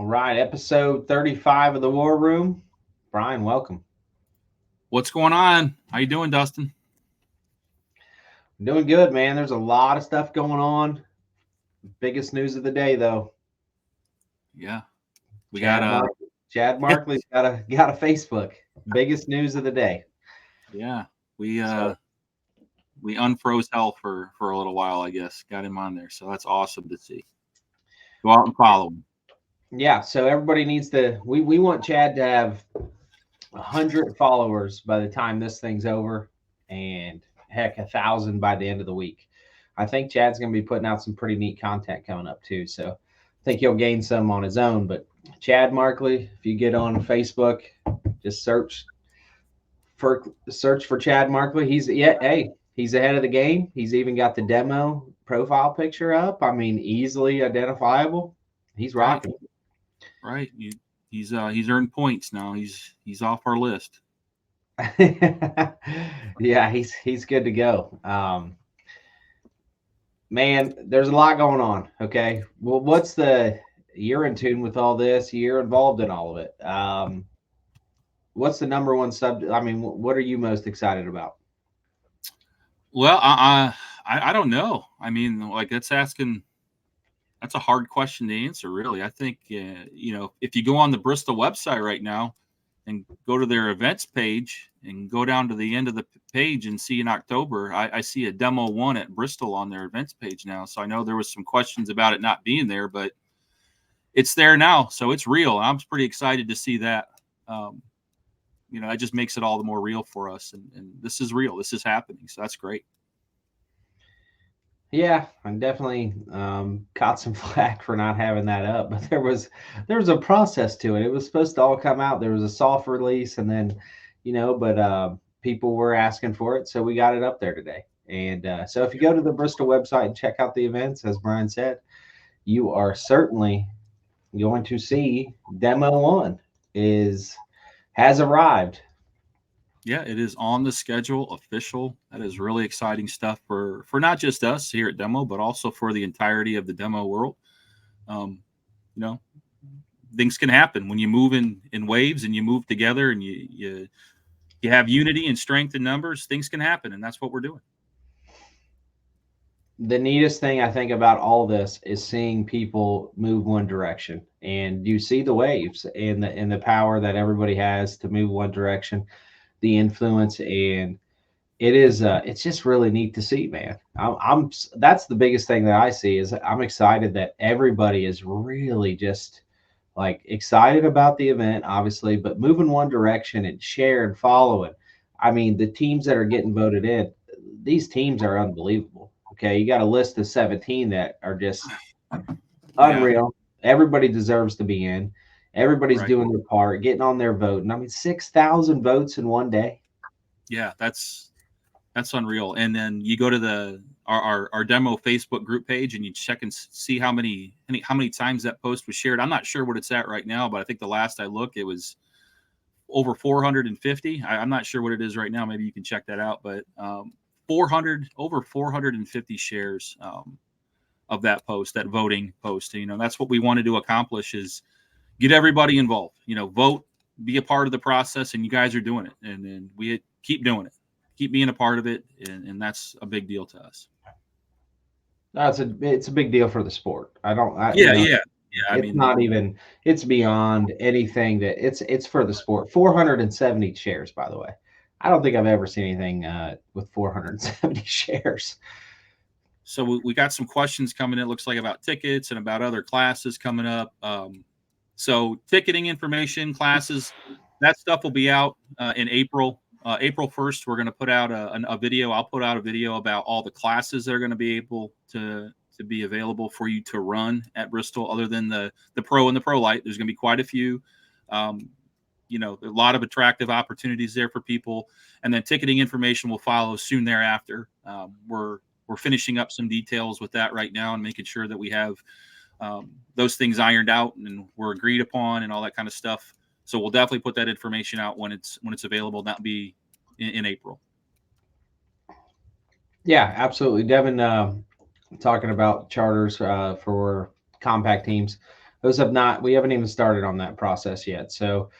All right, episode 35 of the War Room. Brian, welcome. What's going on? How you doing, Dustin? Doing good, man. There's a lot of stuff going on. Biggest news of the day, though. Yeah, we got Chad Mark Chad Markley's got a Facebook. Biggest news of the day. yeah, we So we unfroze hell for a little while, I guess. Got him on there, so that's awesome to see. Go out and follow him. yeah, so everybody needs to. We want Chad to have 100 followers by the time this thing's over, and heck, 1,000 by the end of the week. I think Chad's going to be putting out some pretty neat content coming up too. So I think he'll gain some on his own. But Chad Markley, if you get on Facebook, just search for Chad Markley. He's ahead of the game. He's even got the demo profile picture up. I mean, easily identifiable. He's Right, rocking. right. He's earned points now. He's off our list. Yeah, he's good to go. Man, there's a lot going on. Okay, well, you're in tune with all this. You're involved in all of it. What's the number one subject? I mean, what are you most excited about? Well, I don't know. I mean, like that's a hard question to answer, really. I think if you go on the Bristol website right now and go to their events page and go down to the end of the page and see in October, I see a demo one at Bristol on their events page now. So I know there was some questions about it not being there, but it's there now. So it's real. I'm pretty excited to see that. That just makes it all the more real for us. And this is real. This is happening. So that's great. Yeah, I definitely caught some flack for not having that up, but there was a process to it. It was supposed to all come out. There was a soft release, and then, but people were asking for it, so we got it up there today. And so if you go to the Bristol website and check out the events, as Brian said, you are certainly going to see demo one has arrived. Yeah, it is on the schedule, official. That is really exciting stuff for not just us here at Demo, but also for the entirety of the demo world. Um, you know, things can happen when you move in waves and you move together and you have unity and strength in numbers. Things can happen, and that's what we're doing. The neatest thing I think about all this is seeing people move one direction, and you see the waves and the power that everybody has to move one direction, the influence, and it's just really neat to see, man. I'm that's the biggest thing that I see is I'm excited that everybody is really just like excited about the event, obviously, but moving one direction and share and follow it. I mean, the teams that are getting voted in, these teams are unbelievable. Okay, you got a list of 17 that are just Yeah, unreal. Everybody deserves to be in. Everybody's right. doing their part, getting on their vote. And I mean, 6,000 votes in one day. Yeah, that's unreal. And then you go to our demo Facebook group page and you check and see how many times that post was shared. I'm not sure what it's at right now, but I think the last I looked, it was over 450. I'm not sure what it is right now. Maybe you can check that out. But 450 shares of that post, that voting post. That's what we wanted to accomplish is get everybody involved. Vote, be a part of the process, and you guys are doing it. And then we keep doing it, keep being a part of it, and that's a big deal to us. No, it's a big deal for the sport. I don't, I, Yeah, yeah, yeah. I it's mean, not even, it's beyond anything that it's for the sport. 470 shares, by the way. I don't think I've ever seen anything with 470 shares. so we got some questions coming in. It looks like about tickets and about other classes coming up. So ticketing information, classes, that stuff will be out in April. April 1st, we're going to put out a video. I'll put out a video about all the classes that are going to be able to be available for you to run at Bristol, other than the Pro and the Pro Light. There's going to be quite a few. A lot of attractive opportunities there for people. And then ticketing information will follow soon thereafter. We're finishing up some details with that right now and making sure that we have those things ironed out and we're agreed upon and all that kind of stuff. So we'll definitely put that information out when it's available. That'll be in April. Yeah, absolutely. Devin, talking about charters for compact teams. those have not. We haven't even started on that process yet. So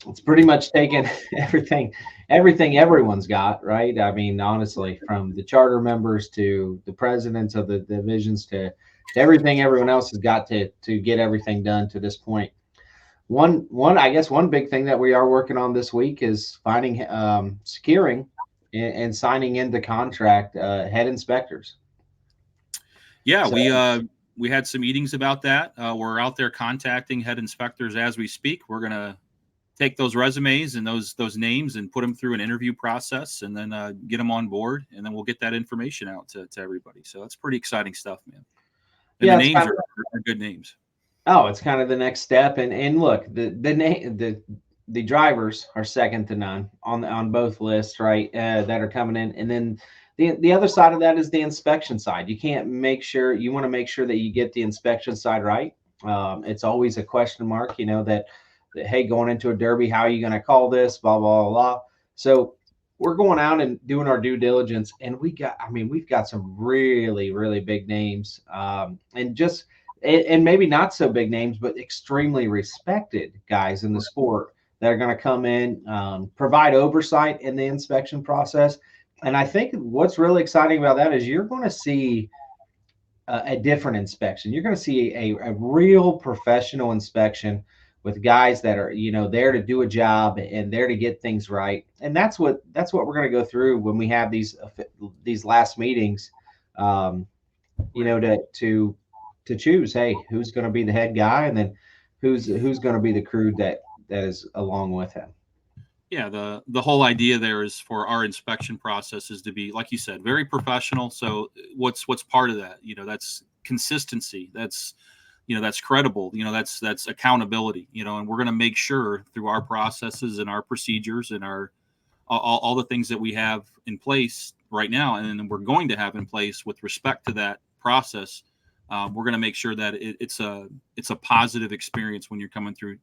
it's pretty much taken everything everyone's got, right? I mean, honestly, from the charter members to the presidents of the divisions to everything everyone else has got to get everything done to this point. I guess one big thing that we are working on this week is finding, securing, and signing into contract head inspectors. Yeah, So we had some meetings about that. We're out there contacting head inspectors as we speak. We're gonna take those resumes and those names and put them through an interview process, and then get them on board, and then we'll get that information out to everybody. So that's pretty exciting stuff, man. And the yeah, it's names kind of, are good names. oh, it's kind of the next step. And look, the drivers are second to none on both lists, right? That are coming in, and then the other side of that is the inspection side. You want to make sure that you get the inspection side right. It's always a question mark, that hey, going into a derby, how are you going to call this? Blah blah blah blah. So we're going out and doing our due diligence, and we've got some really really big names, and maybe not so big names, but extremely respected guys in the sport that are going to come in, provide oversight in the inspection process. And I think what's really exciting about that is you're going to see a different inspection. You're going to see a real professional inspection with guys that are, there to do a job and there to get things right. And that's what we're going to go through when we have these last meetings, to choose, hey, who's going to be the head guy, and then who's going to be the crew that is along with him. Yeah, the whole idea there is for our inspection process is to be, like you said, very professional. So what's part of that? That's consistency. That's credible. That's accountability. And we're going to make sure through our processes and our procedures and our all the things that we have in place right now, and then we're going to have in place with respect to that process. We're going to make sure that it's a positive experience when you're coming through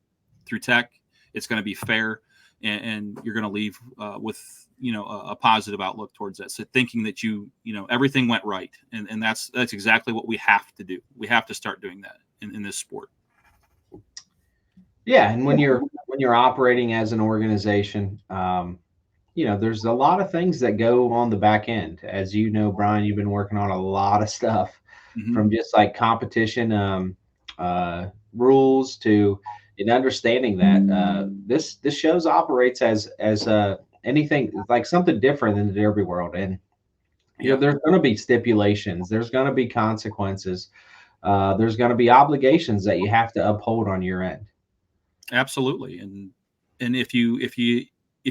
tech. It's going to be fair, and you're going to leave with a positive outlook towards that. So thinking that everything went right, and that's exactly what we have to do. We have to start doing that in this sport. Yeah, and when you're operating as an organization, there's a lot of things that go on the back end. As you know, Brian, you've been working on a lot of stuff, from just like competition rules to and understanding that this shows operates as anything like something different than the derby world. And there's going to be stipulations, there's going to be consequences, there's going to be obligations that you have to uphold on your end. Absolutely. And if you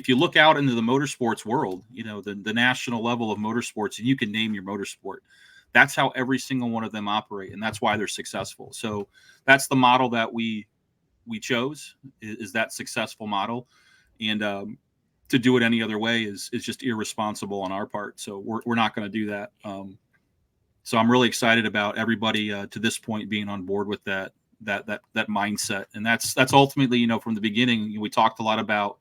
look out into the motorsports world, the national level of motorsports, and you can name your motorsport, that's how every single one of them operate, and that's why they're successful. So that's the model that we chose, is that successful model, and to do it any other way is just irresponsible on our part. So we're not going to do that. So I'm really excited about everybody to this point being on board with that mindset, and that's ultimately, from the beginning, we talked a lot about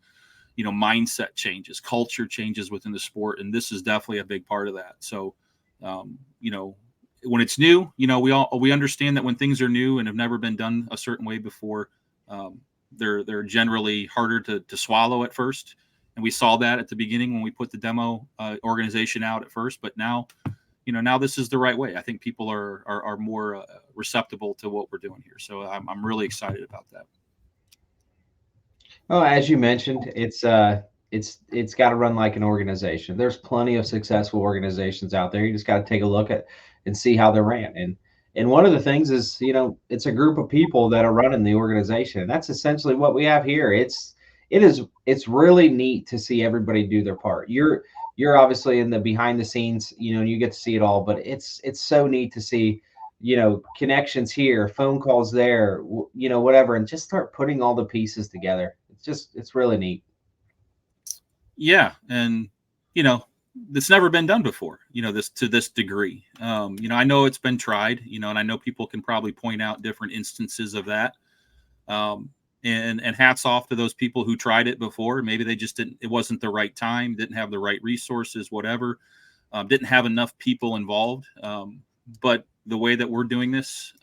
mindset changes, culture changes within the sport, and this is definitely a big part of that. So when it's new, we understand that when things are new and have never been done a certain way before, they're generally harder to swallow at first, and we saw that at the beginning when we put the demo organization out at first. But now this is the right way. I think people are more receptive to what we're doing here. So I'm really excited about that. Oh, as you mentioned, it's got to run like an organization. There's plenty of successful organizations out there. You just got to take a look at and see how they're ran. And one of the things is, it's a group of people that are running the organization. And that's essentially what we have here. It's really neat to see everybody do their part. You're obviously in the behind the scenes, and you get to see it all, but it's so neat to see, connections here, phone calls there, whatever, and just start putting all the pieces together. It's really neat. Yeah. And, it's never been done before, this to this degree. I know it's been tried, and I know people can probably point out different instances of that. And hats off to those people who tried it before. Maybe they just it wasn't the right time, didn't have the right resources, whatever, didn't have enough people involved. But the way that we're doing this,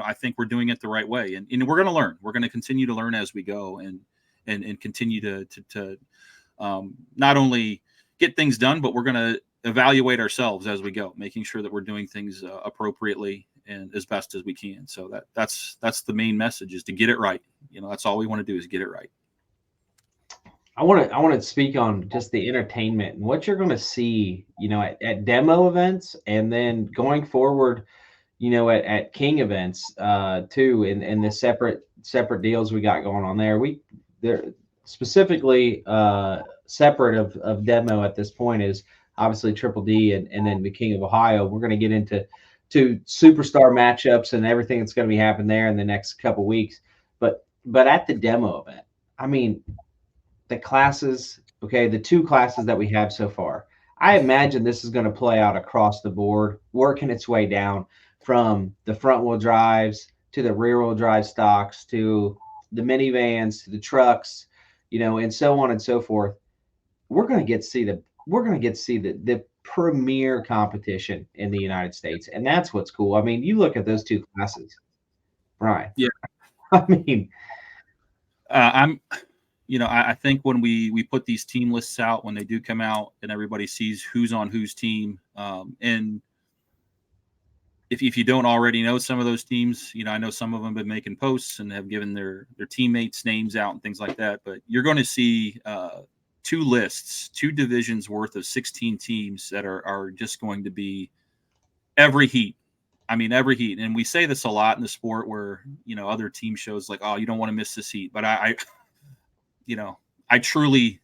I think we're doing it the right way, and we're going to learn. We're going to continue to learn as we go, and continue to not only get things done, but we're going to evaluate ourselves as we go, making sure that we're doing things appropriately and as best as we can. So that's the main message, is to get it right. That's all we want to do, is get it right. I want to speak on just the entertainment and what you're going to see, at demo events, and then going forward, at King events, too, and the separate deals we got going on there. They're specifically separate of demo at this point is obviously Triple D and then the King of Ohio. We're going to get into superstar matchups and everything that's going to be happening there in the next couple weeks. But at the demo event, I mean, the classes, okay, the 2 classes that we have so far, I imagine this is going to play out across the board, working its way down from the front wheel drives to the rear wheel drive stocks to the minivans to the trucks, and so on and so forth. We're going to get to see the premier competition in the United States, and that's what's cool. I mean, you look at those 2 classes, Brian. Yeah. I mean, I think when we put these team lists out, when they do come out and everybody sees who's on whose team, and if you don't already know some of those teams, I know some of them have been making posts and have given their teammates names out and things like that, but you're going to see 2 lists, 2 divisions worth of 16 teams that are just going to be every heat. I mean, every heat. And we say this a lot in the sport where, other team shows like, oh, you don't want to miss this heat. But I truly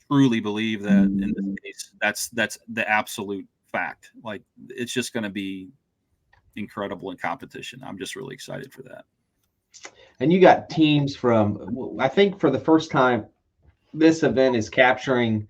believe that in this case, that's the absolute fact. Like, it's just going to be incredible in competition. I'm just really excited for that. And you got teams from, I think for the first time, this event is capturing.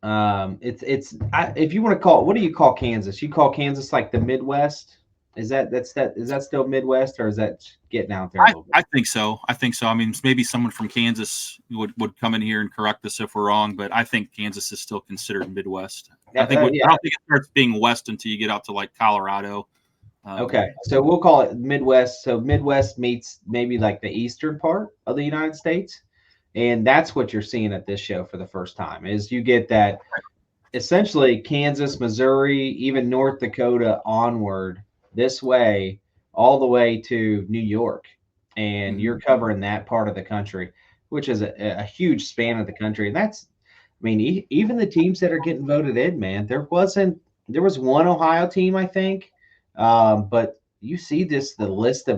If you want to call it, what do you call Kansas? You call Kansas like the Midwest? Is that still Midwest, or is that getting out there a little bit? I think so. I mean, maybe someone from Kansas would come in here and correct us if we're wrong, but I think Kansas is still considered Midwest. I don't think it starts being West until you get out to like Colorado. Okay, so we'll call it Midwest. So Midwest meets maybe like the eastern part of the United States, and that's what you're seeing at this show for the first time. Is you get that essentially Kansas, Missouri, even North Dakota onward this way, all the way to New York, and you're covering that part of the country, which is a huge span of the country. And that's, I mean, even the teams that are getting voted in, man, there was one Ohio team, I think. But you see the list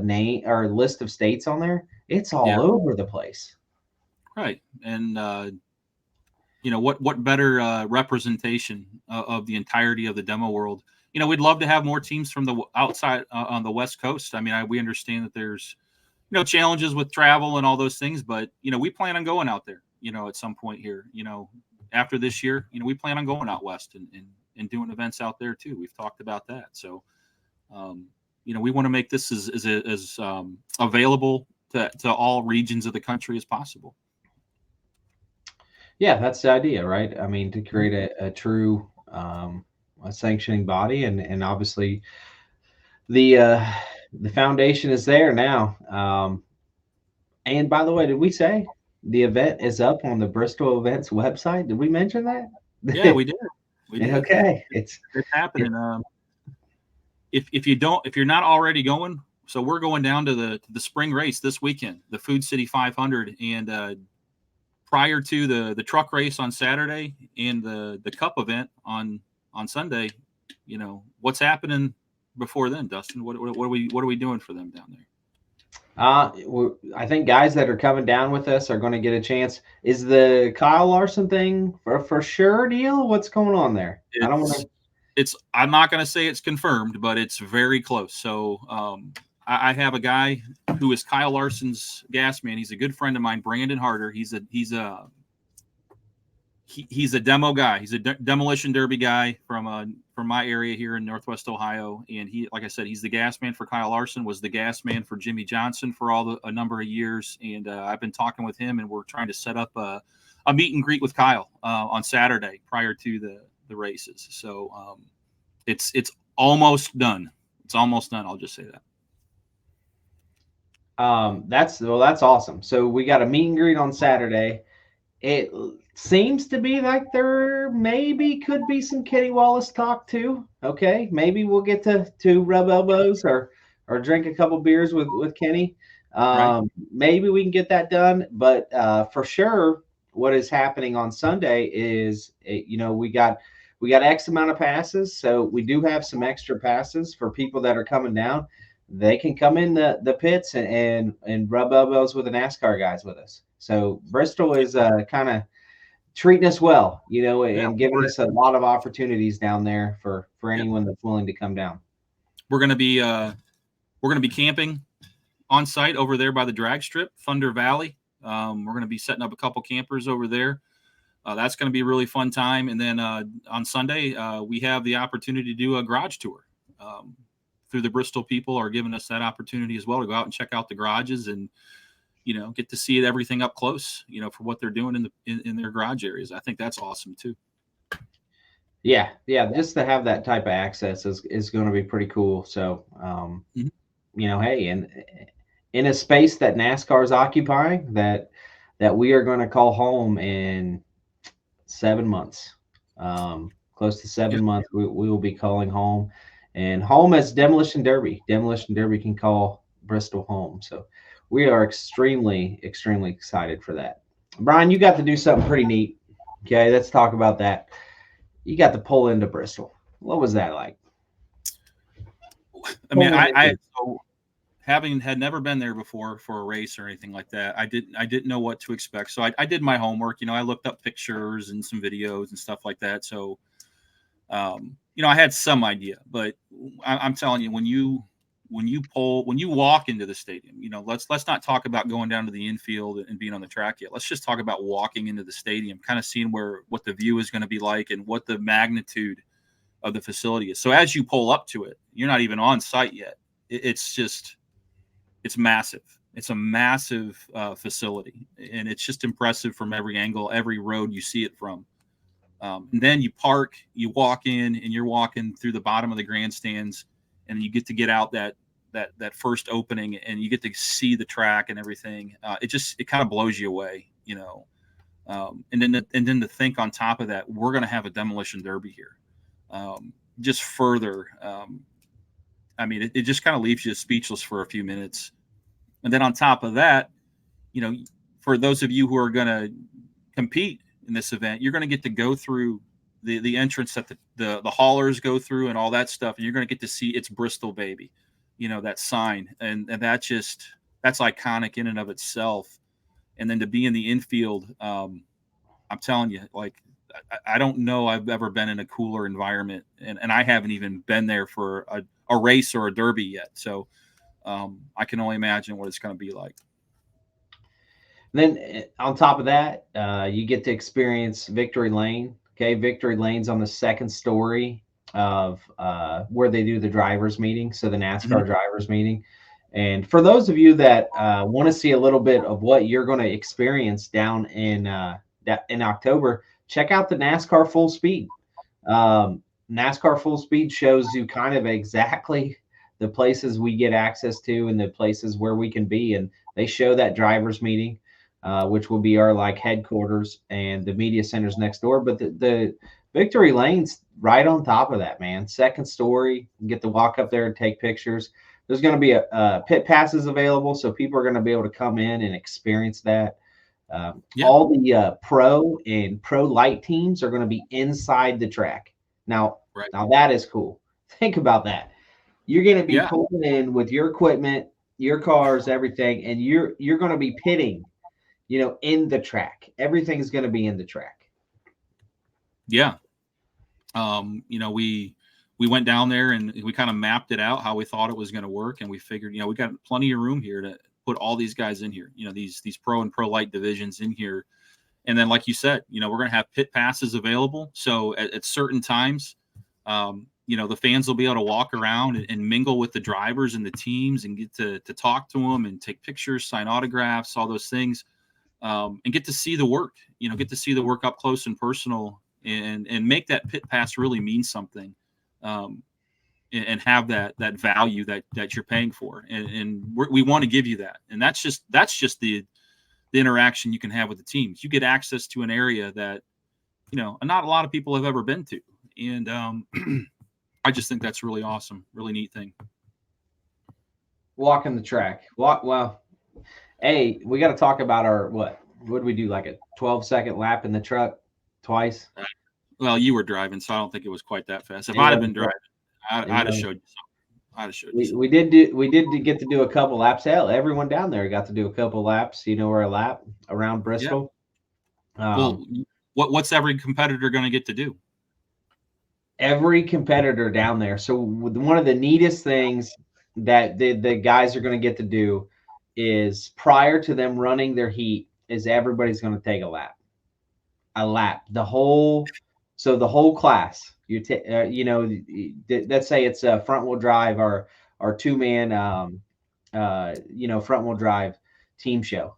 of states on there, it's all over the place. Right. And, what better representation of the entirety of the demo world. We'd love to have more teams from the outside on the West Coast. I mean, we understand that there's, challenges with travel and all those things, but, we plan on going out there, at some point here, after this year, we plan on going out West and doing events out there too. We've talked about that. So, we want to make this as available to all regions of the country as possible. Yeah, that's the idea, right? I mean, to create a true a sanctioning body, and obviously the foundation is there now. And by the way, did we say the event is up on the Bristol Events website? Did we mention that? Yeah, we did. Okay, it's happening. If you're not already going, so we're going down to the spring race this weekend, the Food City 500, and prior to the truck race on Saturday and the Cup event on Sunday, what's happening before then, Dustin? What are we doing for them down there? I think guys that are coming down with us are going to get a chance. Is the Kyle Larson thing for sure deal? What's going on there? I'm not going to say it's confirmed, but it's very close. So I have a guy who is Kyle Larson's gas man. He's a good friend of mine, Brandon Harder. He's a demo guy. He's a demolition derby guy from my area here in Northwest Ohio. And he, like I said, he's the gas man for Kyle Larson, was the gas man for Jimmy Johnson for a number of years. And I've been talking with him, and we're trying to set up a meet and greet with Kyle on Saturday prior to the races. So it's almost done. It's almost done. I'll just say that. That's awesome. So we got a meet and greet on Saturday. It seems to be like there maybe could be some Kenny Wallace talk too. Okay, maybe we'll get to rub elbows or drink a couple beers with Kenny. Right. Maybe we can get that done. But for sure, what is happening on Sunday is we got X amount of passes, so we do have some extra passes for people that are coming down. They can come in the pits and rub elbows with the NASCAR guys with us. So Bristol is kind of treating us well, Yeah. and giving us a lot of opportunities down there for Yeah. anyone that's willing to come down. We're gonna be camping on site over there by the drag strip, Thunder Valley. We're gonna be setting up a couple campers over there. That's going to be a really fun time. And then on Sunday, we have the opportunity to do a garage tour. Through the Bristol people are giving us that opportunity as well to go out and check out the garages and get to see everything up close. For what they're doing in their garage areas. I think that's awesome too. Yeah, just to have that type of access is going to be pretty cool. So, Mhm. hey, and in a space that NASCAR is occupying, that we are going to call home in 7 months. Close to Yeah, 7 months, we will be calling home, and home as Demolition Derby. Demolition Derby can call Bristol home. So we are extremely, extremely excited for that. Brian, you got to do something pretty neat. Okay, let's talk about that. You got to pull into Bristol. What was that like? I mean, Pulling I into so having had never been there before for a race or anything like that. I didn't know what to expect. So I did my homework. I looked up pictures and some videos and stuff like that. So I had some idea, but I'm telling you, when you walk into the stadium, let's not talk about going down to the infield and being on the track yet. Let's just talk about walking into the stadium, kind of seeing what the view is going to be like and what the magnitude of the facility is. So as you pull up to it, you're not even on site yet. It's massive. It's a massive facility, and it's just impressive from every angle, every road you see it from. And then you park, you walk in, and you're walking through the bottom of the grandstands, and you get to get out that first opening, and you get to see the track and everything. It kind of blows you away. And then to think on top of that, we're going to have a demolition derby here. Just further, I mean, it just kind of leaves you speechless for a few minutes. And then on top of that, you know, for those of you who are going to compete in this event, you're going to get to go through the entrance that the haulers go through and all that stuff, and you're going to get to see it's Bristol, baby, that sign, and that's iconic in and of itself. And then to be in the infield, I'm telling you, like I don't know I've ever been in a cooler environment, and I haven't even been there for a race or a derby yet. So I can only imagine what it's going to be like. Then on top of that, you get to experience Victory Lane. Okay, Victory Lane's on the second story of where they do the drivers meeting, so the Mhm. NASCAR drivers meeting. And for those of you that want to see a little bit of what you're going to experience down in October, check out the NASCAR Full Speed. NASCAR Full Speed shows you kind of exactly the places we get access to and the places where we can be, and they show that drivers meeting, which will be our like headquarters and the media centers next door. But the Victory Lane's right on top of that, man. Second story, you get to walk up there and take pictures. There's going to be a pit passes available, so people are going to be able to come in and experience that. Yeah, All the pro and pro light teams are going to be inside the track. Now, right. now that is cool. Think about that. You're going to be Yeah, pulling in with your equipment, your cars, everything, and you're going to be pitting, in the track. Everything's going to be in the track. yeah. We went down there and we kind of mapped it out how we thought it was going to work, and we figured, we got plenty of room here to put all these guys in here. These pro and pro light divisions in here, and then like you said, we're going to have pit passes available. So at certain times, the fans will be able to walk around and mingle with the drivers and the teams and get to talk to them and take pictures, sign autographs, all those things, and get to see the work. Get to see the work up close and personal, and make that pit pass really mean something. Um, and have that value that you're paying for, and we want to give you that, and that's just the interaction you can have with the teams. You get access to an area that not a lot of people have ever been to, and I just think that's really awesome, really neat thing. Walking the track. Well, hey, we got to talk about our what? What did we do? Like a 12-second lap in the truck twice? Well, you were driving, so I don't think it was quite that fast. If It I'd have was, been driving, I'd have showed you something. I'd have showed you something. we did get to do a couple laps. Hell, everyone down there got to do a couple laps. Or a lap around Bristol. Yeah. Well, what's every competitor going to get to do? Every competitor down there. So one of the neatest things that the guys are going to get to do is prior to them running their heat is everybody's going to take a lap. The whole class. Let's say it's a front wheel drive or 2-man front wheel drive team show.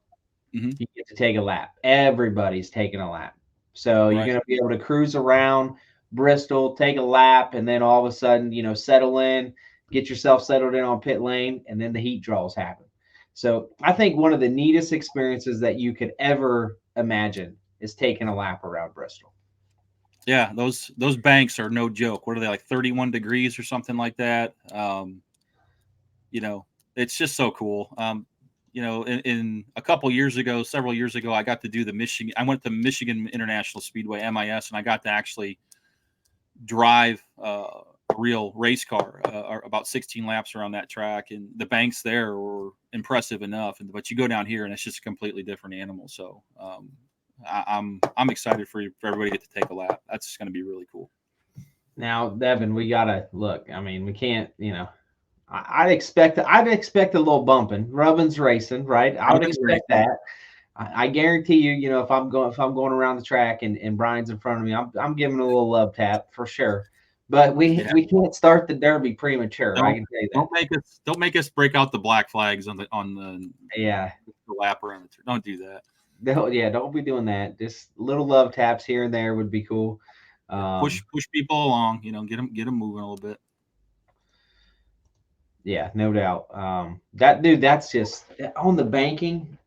Mm-hmm. You get to take a lap. Everybody's taking a lap. So you're going to be able to cruise around Bristol, take a lap, and then all of a sudden, settle in, get yourself settled in on pit lane, and then the heat draws happen. So I think one of the neatest experiences that you could ever imagine is taking a lap around Bristol. Yeah, those banks are no joke. What are they, like 31 degrees or something like that? It's just so cool. In a couple years ago, several years ago, I got to do I went to Michigan International Speedway, MIS, and I got to actually drive a real race car about 16 laps around that track, and the banks there were impressive enough. But you go down here, and it's just a completely different animal. So I'm excited for everybody to get to take a lap. That's just going to be really cool. Now, Devin, we gotta look. I mean, we can't. I'd expect a little bumping. Rubbin's racing, right? I would expect that. I guarantee you, if I'm going around the track and Brian's in front of me, I'm giving a little love tap for sure. But we can't start the Derby premature. I can tell you that. Don't make us break out the black flags on the the lap around the. Don't do that. Don't be doing that. Just little love taps here and there would be cool. Push people along. Get them moving a little bit. Yeah, no doubt. That's just on the banking.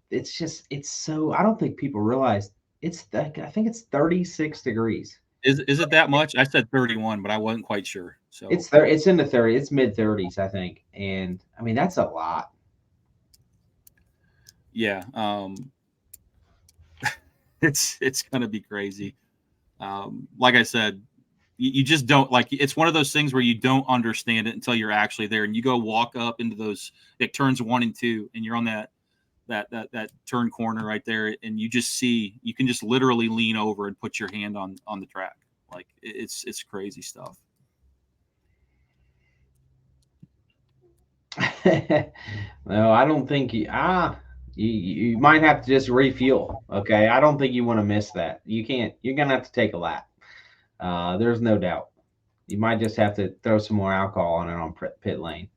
It's so. I don't think people realize it's. I think it's 36 degrees. Is it that much? I said 31, but I wasn't quite sure. So it's in the 30. It's mid 30s, I think, and I mean that's a lot. Yeah, it's gonna be crazy. Like I said, you just don't like. It's one of those things where you don't understand it until you're actually there, and you go walk up into those. It turns 1 and 2, and you're on that turn corner right there, and you can just literally lean over and put your hand on the track. Like it's crazy stuff. No, I don't think you might have to just refuel. Okay, I don't think you want to miss that. You can't. You're gonna have to take a lap. There's no doubt. You might just have to throw some more alcohol on it on pit lane.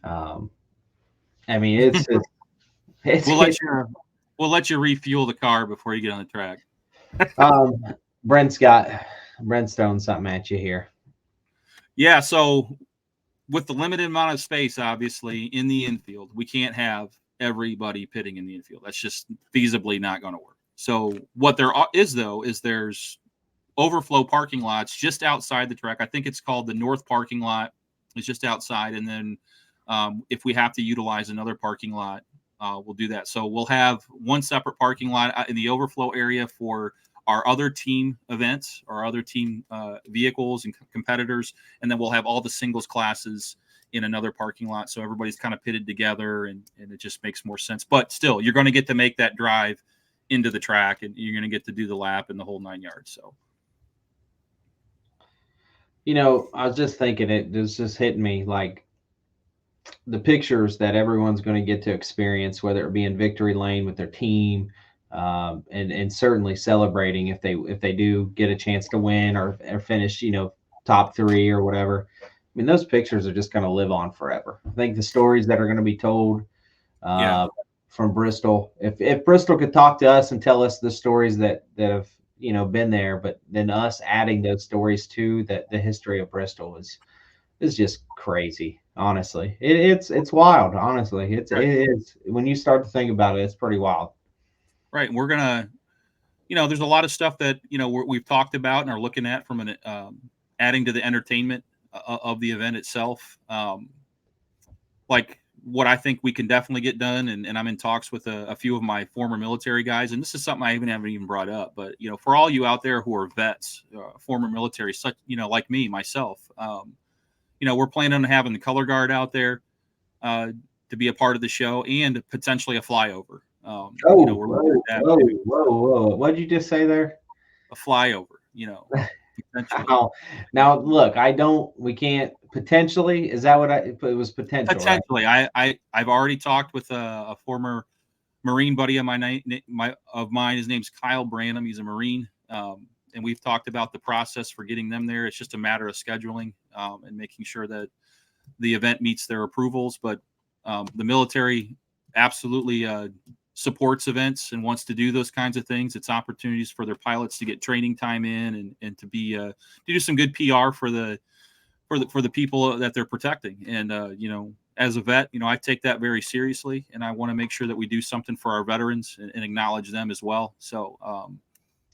I mean, it's we'll let you refuel the car before you get on the track. Brent's throwing something at you here. Yeah, so with the limited amount of space, obviously, in the infield, we can't have everybody pitting in the infield. That's just feasibly not going to work. So what there is, though, is there's overflow parking lots just outside the track. I think it's called the North parking lot. It's just outside. And then if we have to utilize another parking lot, we'll do that. So we'll have one separate parking lot in the overflow area for our other team events, our other team vehicles and competitors. And then we'll have all the singles classes in another parking lot. So everybody's kind of pitted together and it just makes more sense. But still, you're going to get to make that drive into the track and you're going to get to do the lap and the whole 9 yards. So. I was just thinking it was just hitting me like the pictures that everyone's going to get to experience, whether it be in victory lane with their team, and certainly celebrating if they do get a chance to win or finish, top 3 or whatever. I mean, those pictures are just going to live on forever. I think the stories that are going to be told from Bristol, if Bristol could talk to us and tell us the stories that have been there, but then us adding those stories to the history of Bristol is just crazy. Honestly, it's wild. Honestly, it Right. is when you start to think about it, it's pretty wild. Right. And we're gonna, there's a lot of stuff that we've talked about and are looking at from an adding to the entertainment of the event itself. Like what I think we can definitely get done, and I'm in talks with a few of my former military guys, and this is something I haven't even brought up, but for all you out there who are vets, former military, such like me myself, we're planning on having the color guard out there uh, to be a part of the show and potentially a flyover. Oh, We're looking whoa, at that whoa, too. whoa, whoa! What did you just say there? A flyover, potentially. Now, look, I don't. We can't potentially. Is that what it was potential, right? Potentially, I've already talked with a former Marine buddy of mine. His name's Kyle Branham. He's a Marine, and we've talked about the process for getting them there. It's just a matter of scheduling and making sure that the event meets their approvals. But the military absolutely supports events and wants to do those kinds of things. It's opportunities for their pilots to get training time in and to be to do some good PR for the people that they're protecting. And as a vet, I take that very seriously, and I want to make sure that we do something for our veterans and acknowledge them as well. So,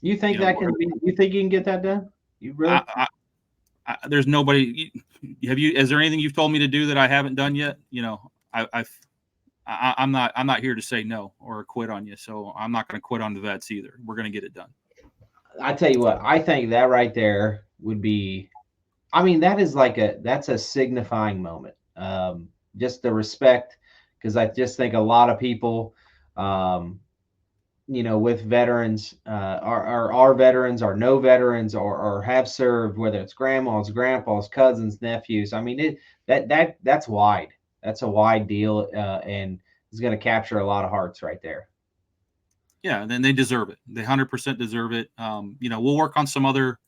You think that can be? You think you can get that done? You really? there's nobody. Have you? Is there anything you've told me to do that I haven't done yet? I'm not here to say no or quit on you. So I'm not going to quit on the vets either. We're going to get it done. I tell you what, I think that right there would be. I mean, that's a signifying moment. Just the respect, because I just think a lot of people, with veterans, are veterans, or no veterans, or have served, whether it's grandmas, grandpas, cousins, nephews. I mean, that's wide. That's a wide deal, and it's going to capture a lot of hearts right there. Yeah, and then they deserve it. They 100% deserve it. We'll work on some other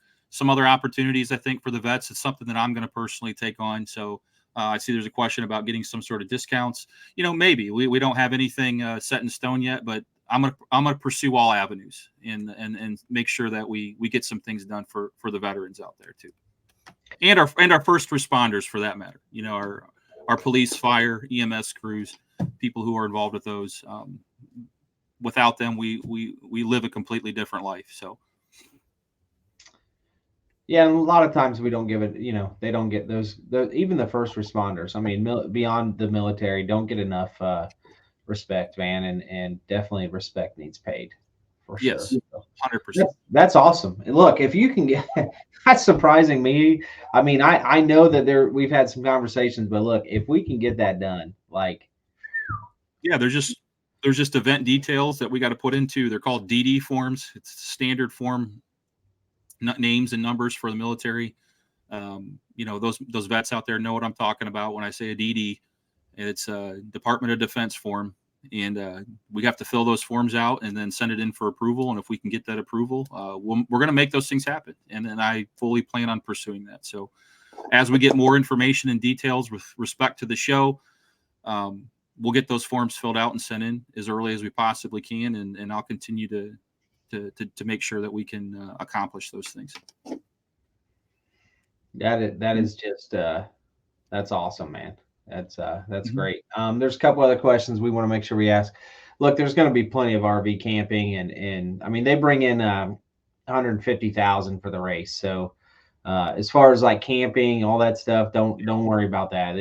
opportunities. I think for the vets, it's something that I'm going to personally take on. So I see there's a question about getting some sort of discounts. Maybe we don't have anything set in stone yet, but I'm gonna pursue all avenues and make sure that we get some things done for the veterans out there too, and our first responders for that matter. Our police, fire, EMS crews, people who are involved with those. Without them, we live a completely different life. So. Yeah, and a lot of times we don't give it. They don't get even the first responders. I mean, beyond the military, don't get enough respect, man, and definitely respect needs paid for sure. Yes, 100%. That's awesome. And look, if you can get that's surprising me. I mean, I know that we've had some conversations, but look, if we can get that done, like, yeah, there's just event details that we got to put into. They're called DD forms. It's standard form names and numbers for the military. Those vets out there know what I'm talking about when I say a DD. It's a Department of Defense form, and we have to fill those forms out and then send it in for approval. And if we can get that approval, we're going to make those things happen. And then I fully plan on pursuing that. So as we get more information and details with respect to the show, we'll get those forms filled out and sent in as early as we possibly can. And I'll continue to make sure that we can accomplish those things. That is just that's awesome, man. That's Mm-hmm. great. There's a couple other questions we want to make sure we ask. Look, there's going to be plenty of RV camping, and I mean they bring in 150,000 for the race. So as far as like camping, all that stuff, don't worry about that.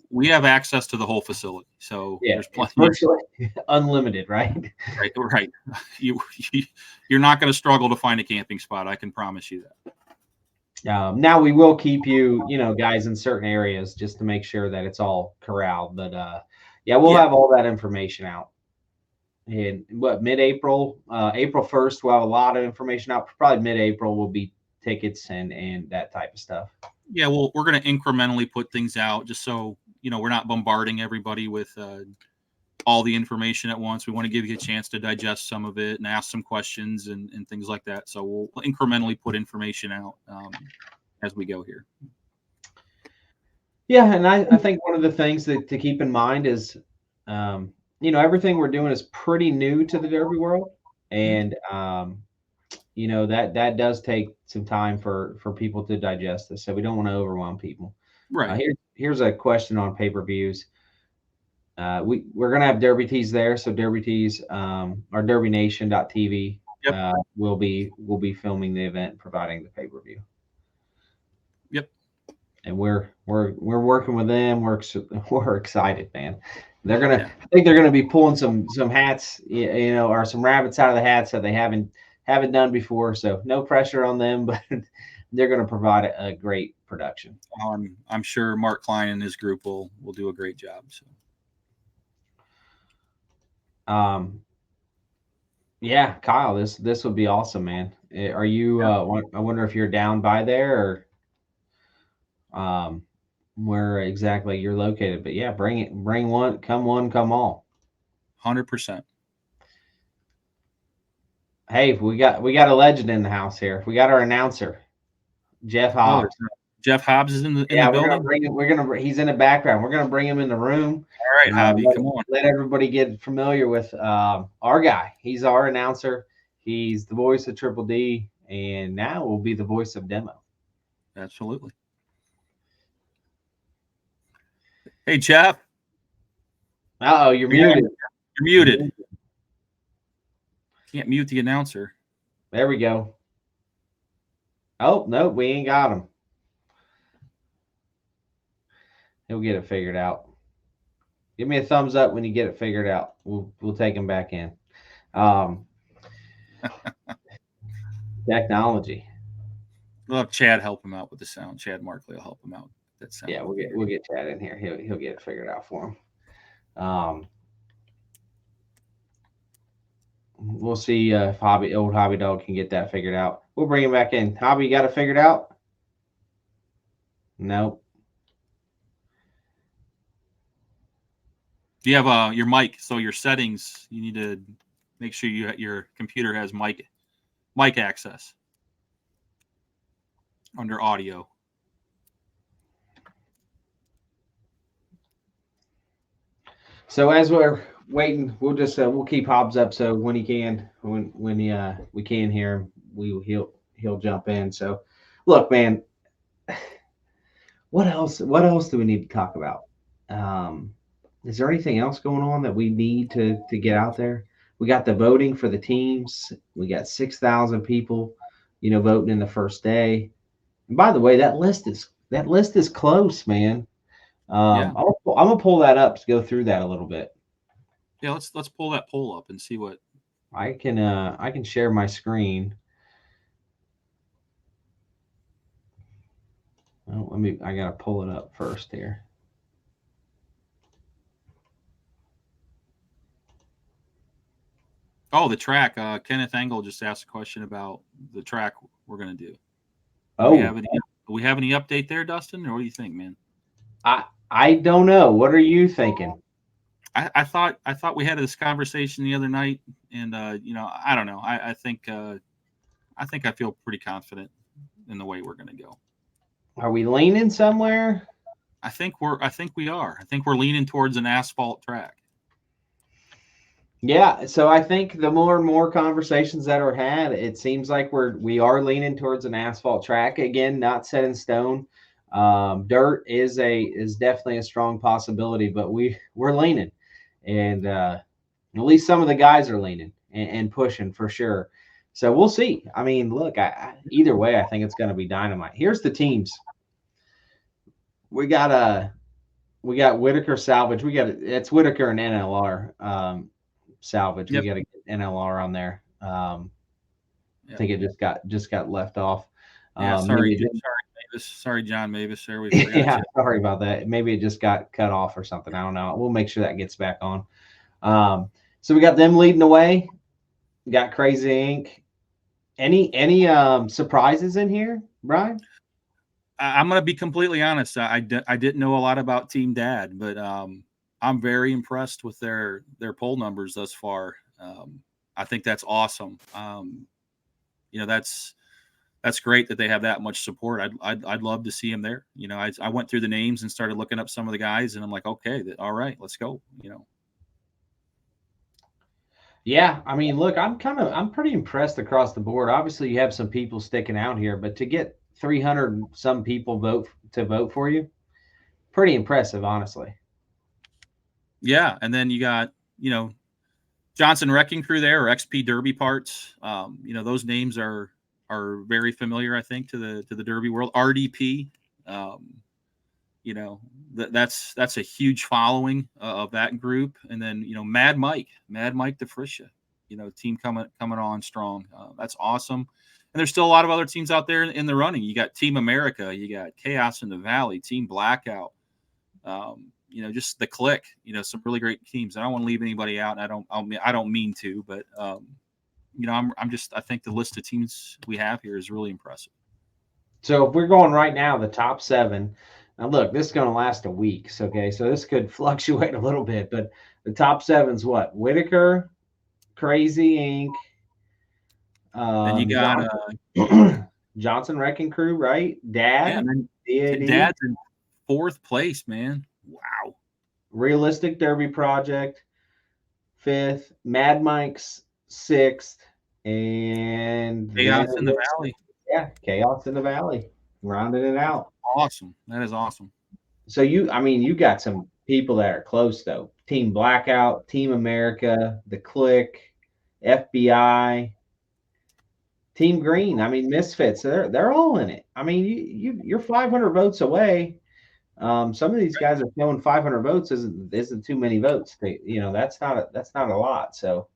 We have access to the whole facility, so there's plenty. It's virtually unlimited, right? Right. You're not going to struggle to find a camping spot. I can promise you that. Now we will keep you, guys, in certain areas just to make sure that it's all corralled. But we'll have all that information out. And mid-April, April 1st, we'll have a lot of information out. Probably mid-April will be tickets and that type of stuff. Yeah, well, we're going to incrementally put things out just so, we're not bombarding everybody with all the information at once. We want to give you a chance to digest some of it and ask some questions and things like that. So we'll incrementally put information out as we go here. Yeah, and I think one of the things to keep in mind is, everything we're doing is pretty new to the Derby world. And, that does take some time for people to digest this. So we don't want to overwhelm people. Right. Here's a question on pay-per-views. We're gonna have Derby Tees there, so Derby Tees, our DerbyNation.tv, Yep. will be filming the event, and providing the pay-per-view. Yep. And we're working with them. We're excited, man. Yeah. I think they're gonna be pulling some hats, or some rabbits out of the hats that they haven't done before. So no pressure on them, but they're gonna provide a great production. I'm sure Mark Klein and his group will do a great job. So. Yeah, Kyle, this would be awesome, man. Are you? Yeah. I wonder if you're down by there, or where exactly you're located. But yeah, bring one, come all. 100%. Hey, we got a legend in the house here. We got our announcer, Jeff Oh, Hobbs. Jeff Hobbs is in the Yeah, we're gonna building. bring him. He's in the background. We're gonna bring him in the room. All right, Hobby, come on. Let everybody get familiar with our guy. He's our announcer. He's the voice of Triple D, and now will be the voice of Demo. Absolutely. Hey, Jeff. Oh, you're muted. You're muted. Can't mute the announcer. There we go. Oh, no, we ain't got him. He'll get it figured out. Give me a thumbs up when you get it figured out. We'll take him back in. Technology. We'll have Chad help him out with the sound. Chad Markley will help him out. That sound. Yeah, we'll get Chad in here. He'll get it figured out for him. We'll see if old Hobby Dog can get that figured out. We'll bring him back in. Hobby, you got it figured out? Nope. Do you have your mic? So your settings, you need to make sure your computer has mic access under audio. So as we're waiting, we'll just we'll keep Hobbs up. So when we can hear him, he'll jump in. So look, man, what else do we need to talk about? Is there anything else going on that we need to get out there? We got the voting for the teams. We got 6,000 people, voting in the first day. And by the way, that list is close, man. Yeah. I'm gonna pull that up to go through that a little bit. Yeah, let's pull that poll up and see what I can share my screen. Oh, I gotta pull it up first here. Oh, the track. Kenneth Engel just asked a question about the track we're going to do. Oh, do we have any update there, Dustin? Or what do you think, man? I don't know. What are you thinking? I thought we had this conversation the other night, and I don't know. I think I feel pretty confident in the way we're going to go. Are we leaning somewhere? I think we are. I think we're leaning towards an asphalt track. Yeah, so I think the more and more conversations that are had, it seems like we are leaning towards an asphalt track again, not set in stone. Dirt is definitely a strong possibility, but we're leaning, and at least some of the guys are leaning and pushing for sure. So we'll see. I mean, look, either way, I think it's going to be dynamite. Here's the teams. We got Whitaker Salvage. It's Whitaker and NLR. Salvage. Yep. We got to get NLR on there. I think it just got left off. Yeah, sorry, John Mavis. There we forgot. Yeah, sorry about that. Maybe it just got cut off or something. I don't know. We'll make sure that gets back on. So we got them leading the way. We got Crazy Inc. Any surprises in here, Brian? I'm going to be completely honest. I didn't know a lot about Team Dad, but I'm very impressed with their poll numbers thus far. I think that's awesome. That's great that they have that much support. I'd love to see him there. I went through the names and started looking up some of the guys, and I'm like, okay, all right, let's go. Yeah, I mean, look, I'm pretty impressed across the board. Obviously, you have some people sticking out here, but to get 300 some people vote for you, pretty impressive, honestly. Yeah, and then you got Johnson Wrecking Crew there, or XP Derby Parts. Those names are very familiar, I think, to the Derby world. RDP, um, that's a huge following of that group. And then Mad Mike DeFriscia, team coming on strong. That's awesome. And there's still a lot of other teams out there in the running. You got Team America, you got Chaos in the Valley, Team Blackout. Just the click. Some really great teams. I don't want to leave anybody out. I don't mean to, but I think the list of teams we have here is really impressive. So if we're going right now, the top 7. Now, look, this is going to last a week. Okay, so this could fluctuate a little bit, but the top 7's what? Whitaker, Crazy Inc. Then you got Johnson Wrecking Crew, right? Dad, yeah, and DAD. Dad's in 4th place, man. Wow. Realistic Derby Project, 5th. Mad Mike's 6th, and Chaos in the Valley. Yeah, Chaos in the Valley, rounding it out. Awesome. That is awesome. So you got some people that are close though. Team Blackout, Team America, The Click, FBI, Team Green. I mean, Misfits. They're all in it. I mean, you're 500 votes away. Some of these guys are throwing 500 votes isn't too many votes. That's not a lot. So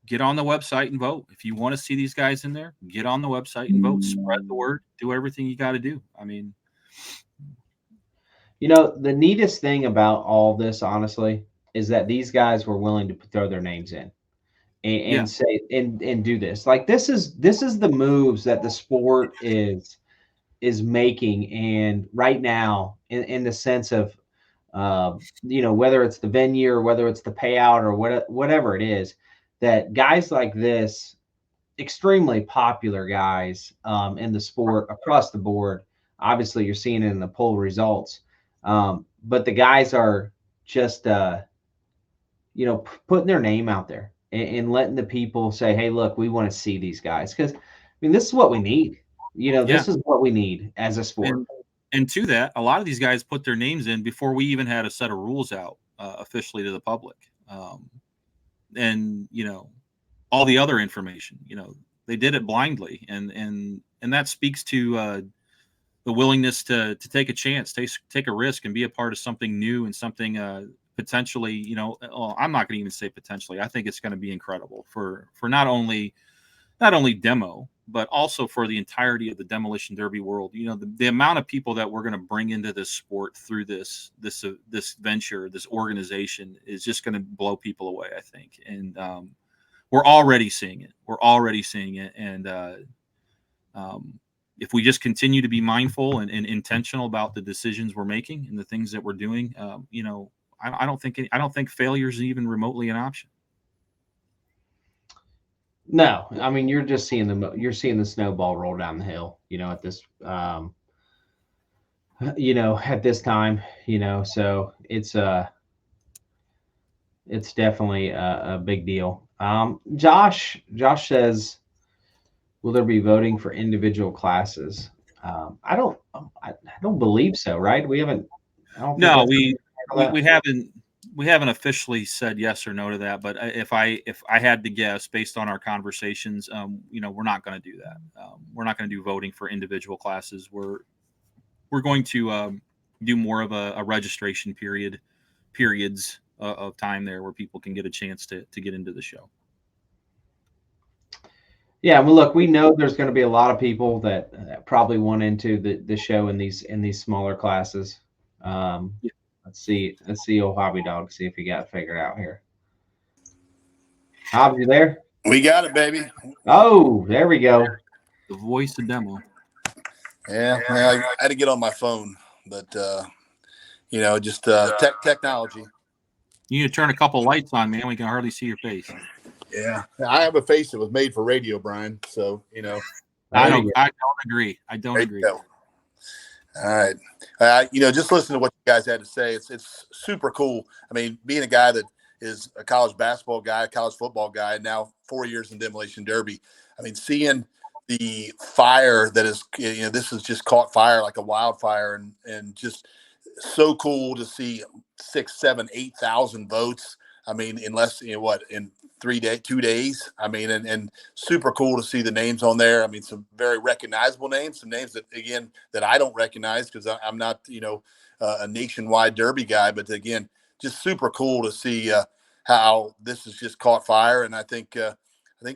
get on the website and vote. If you want to see these guys in there, get on the website and vote. Spread the word. Do everything you got to do. I mean, the neatest thing about all this, honestly, is that these guys were willing to throw their names in and say and do this. Like this is the moves that the sport is making, and right now in the sense of whether it's the venue or whether it's the payout or whatever it is, that guys like this, extremely popular guys in the sport across the board. Obviously, you're seeing it in the poll results, but the guys are just putting their name out there and letting the people say, "Hey, look, we want to see these guys," because this is what we need. This is what we need as a sport. And to that, a lot of these guys put their names in before we even had a set of rules out officially to the public. And all the other information, they did it blindly, and that speaks to the willingness to take a chance, take a risk, and be a part of something new and something potentially, I'm not going to even say potentially. I think it's going to be incredible for not only demo, but also for the entirety of the demolition derby world. The amount of people that we're going to bring into this sport through this venture, this organization, is just going to blow people away, I think. And we're already seeing it. And if we just continue to be mindful and intentional about the decisions we're making and the things that we're doing, I don't think failure is even remotely an option. No, I mean you're seeing the snowball roll down the hill. At this at this time. So it's definitely a big deal. Josh says, will there be voting for individual classes? I don't believe so. Right? We haven't. I don't. No, we haven't officially said yes or no to that, but if I had to guess based on our conversations, we're not going to do that. We're not going to do voting for individual classes. We're going to do more of a registration periods of time there where people can get a chance to get into the show. Yeah, well, look, we know there's going to be a lot of people that probably want into the show in these smaller classes. Let's see old Hobby Dog, see if he got it figured out here. Hobbs, you there? We got it, baby. Oh, there we go. The voice of demo. Yeah, I had to get on my phone, but just technology. You need to turn a couple lights on, man. We can hardly see your face. Yeah, I have a face that was made for radio, Brian. So I don't agree. I don't agree. All right. Just listen to what you guys had to say. It's super cool. I mean, being a guy that is a college basketball guy, a college football guy, and now 4 years in Demolition Derby. I mean, seeing the fire that is, this has just caught fire like a wildfire, and just so cool to see 6, 7, 8,000 votes. I mean, in less, in 2 days. I mean, and super cool to see the names on there. I mean, some very recognizable names, some names that, again, that I don't recognize because I'm not, a nationwide Derby guy. But again, just super cool to see how this has just caught fire. And I think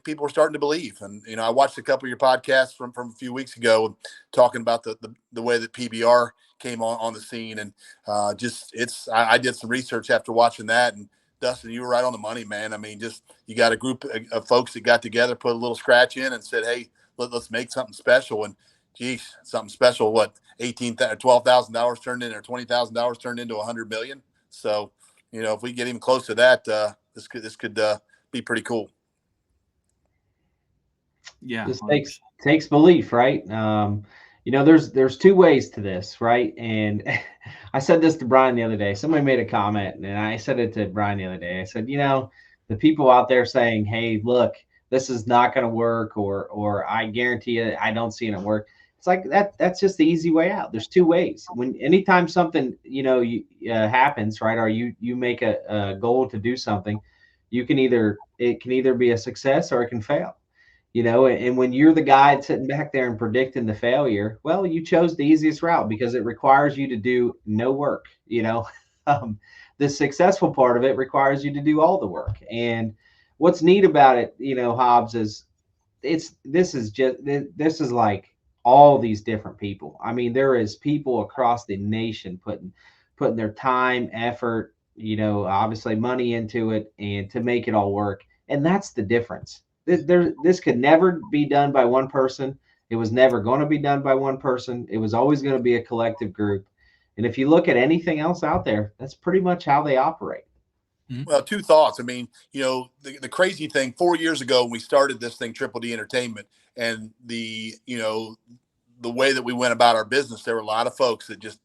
people are starting to believe. And, I watched a couple of your podcasts from a few weeks ago talking about the way that PBR came on the scene. And I did some research after watching that. And Dustin, you were right on the money, man. I mean, just you got a group of folks that got together, put a little scratch in and said, hey, let's make something special. And geez, something special, what, $12,000 turned in, or $20,000 turned into $100 million. So, if we get even close to that, this could be pretty cool. Yeah. This takes belief, right? There's two ways to this, right? And I said this to Brian the other day. Somebody made a comment, and I said it to Brian the other day. I said, the people out there saying, hey, look, this is not going to work, or I guarantee you I don't see it work. It's like that's just the easy way out. There's two ways. Anytime something, happens, right, or you make a goal to do something, it can either be a success or it can fail. And when you're the guy sitting back there and predicting the failure, well, you chose the easiest route because it requires you to do no work. The successful part of it requires you to do all the work. And what's neat about it, Hobbs, is this is like all these different people. I mean, there is people across the nation putting their time, effort, obviously money into it, and to make it all work. And that's the difference. This could never be done by one person. It was never going to be done by one person. It was always going to be a collective group. And if you look at anything else out there, that's pretty much how they operate. Well, two thoughts. I mean, the crazy thing, 4 years ago when we started this thing, Triple D Entertainment, and the way that we went about our business, there were a lot of folks that just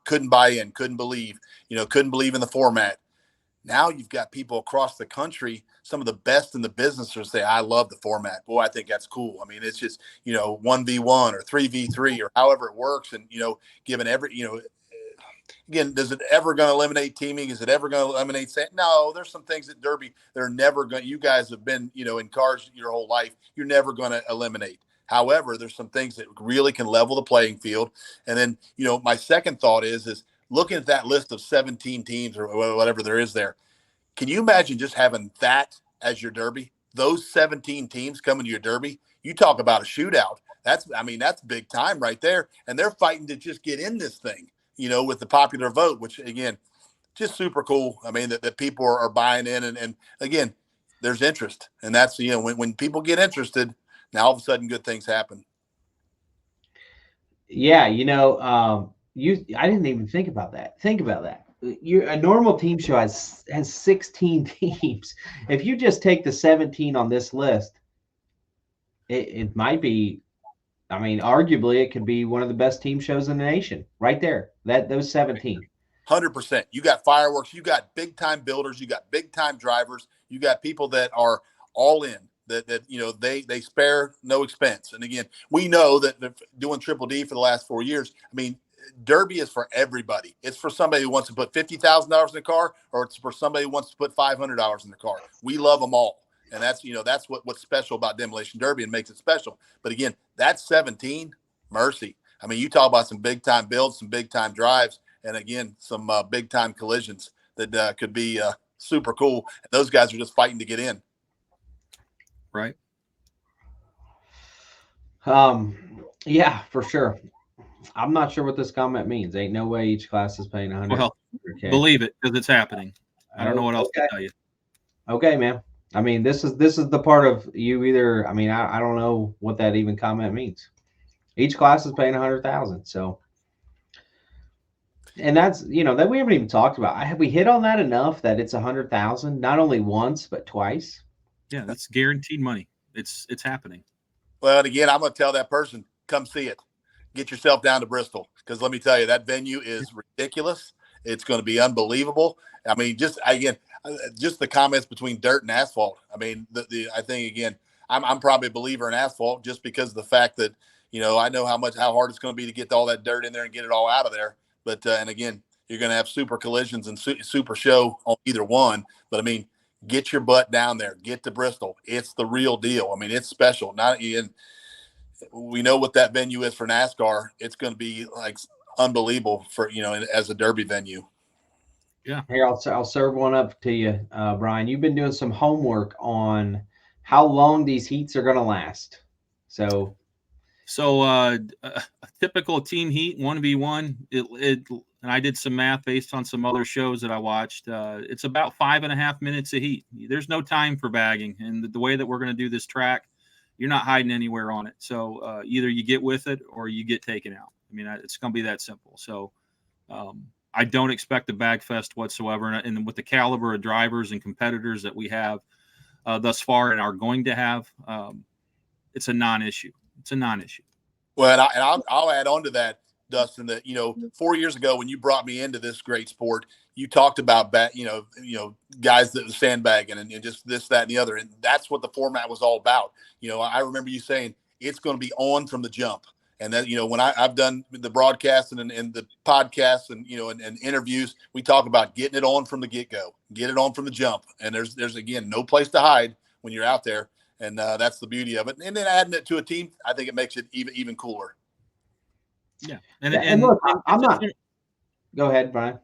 couldn't buy in, couldn't believe in the format. Now you've got people across the country, some of the best in the business, who say, I love the format. Boy, I think that's cool. I mean, it's just, 1v1 or 3v3 or however it works. And, given again, does it ever going to eliminate teaming? Is it ever going to eliminate saying, no, there's some things at Derby they're never going to, you guys have been, in cars your whole life. You're never going to eliminate. However, there's some things that really can level the playing field. And then, my second thought is looking at that list of 17 teams or whatever there is there. Can you imagine just having that as your Derby? Those 17 teams coming to your Derby? You talk about a shootout. That's big time right there. And they're fighting to just get in this thing, with the popular vote, which again, just super cool. I mean, that people are buying in, and again, there's interest. And that's, when people get interested, now all of a sudden good things happen. Yeah. I didn't even think about that. Think about that. A normal team show has 16 teams. If you just take the 17 on this list, it might be, arguably it could be one of the best team shows in the nation right there. Those 17. 100%. You got fireworks, you got big time builders, you got big time drivers, you got people that are all in. That they spare no expense. And again, we know that doing Triple D for the last 4 years, Derby is for everybody. It's for somebody who wants to put $50,000 in a car, or it's for somebody who wants to put $500 in the car. We love them all. And that's what's special about Demolition Derby and makes it special. But again, that's 17, mercy. You talk about some big time builds, some big time drives, and again, some big time collisions that could be super cool. And those guys are just fighting to get in. Right. Yeah, for sure. I'm not sure what this comment means. Ain't no way each class is paying 100. Well, believe it, because it's happening. I don't know what else to tell you. Okay, man. This is the part of you either. I don't know what that even comment means. Each class is paying 100,000. So, and that's that we haven't even talked about. Have we hit on that enough that it's 100,000, not only once but twice? Yeah, that's guaranteed money. It's happening. Well, and again, I'm going to tell that person, come see it. Get yourself down to Bristol, because let me tell you, that venue is ridiculous. It's going to be unbelievable. Just again, just the comments between dirt and asphalt. I mean, I think again, I'm probably a believer in asphalt just because of the fact that, I know how hard it's going to be to get all that dirt in there and get it all out of there. But, and again, you're going to have super collisions and super show on either one. But I mean, get your butt down there, get to Bristol. It's the real deal. I mean, it's special. We know what that venue is for NASCAR. It's going to be like unbelievable for, as a Derby venue. Yeah. Here, I'll serve one up to you, Brian. You've been doing some homework on how long these heats are going to last. So a typical team heat 1v1, and I did some math based on some other shows that I watched. It's about 5.5 minutes of heat. There's no time for bagging, and the way that we're going to do this track, you're not hiding anywhere on it. So either you get with it or you get taken out. I mean, it's going to be that simple. So I don't expect a bag fest whatsoever. And with the caliber of drivers and competitors that we have thus far and are going to have, it's a non-issue. It's a non-issue. Well, and I'll add on to that, Dustin, that, 4 years ago when you brought me into this great sport, you talked about guys that were sandbagging and just this, that, and the other. And that's what the format was all about. I remember you saying it's going to be on from the jump. And that, when I've done the broadcast and the podcasts and, and interviews, we talk about getting it on from the get-go, get it on from the jump. And there's again, no place to hide when you're out there. And that's the beauty of it. And then adding it to a team, I think it makes it even cooler. Yeah. And look, I'm not. Go ahead, Brian.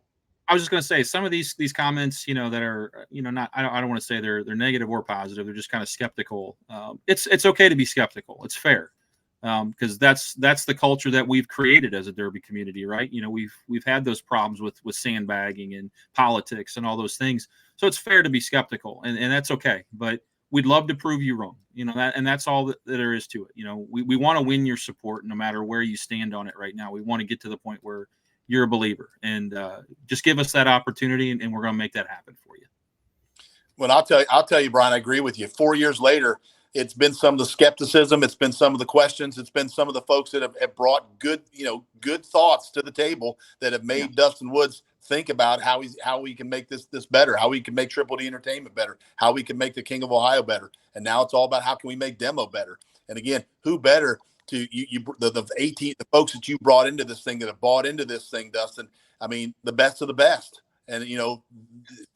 I was just going to say some of these comments, that are, not, I don't want to say they're negative or positive. They're just kind of skeptical. It's okay to be skeptical. It's fair. Because that's the culture that we've created as a Derby community, right? We've had those problems with sandbagging and politics and all those things. So it's fair to be skeptical, and that's okay. But we'd love to prove you wrong, and that's all that there is to it. We want to win your support no matter where you stand on it right now. We want to get to the point where you're a believer, and just give us that opportunity, and we're going to make that happen for you. Well, I'll tell you, Brian, I agree with you. 4 years later, it's been some of the skepticism. It's been some of the questions. It's been some of the folks that have brought good thoughts to the table that have made Dustin Woods think about how we can make this better, how we can make Triple D Entertainment better, how we can make the King of Ohio better. And now it's all about how can we make Demo better. And again, who better to the folks that you brought into this thing that have bought into this thing, Dustin. I mean, the best of the best. And,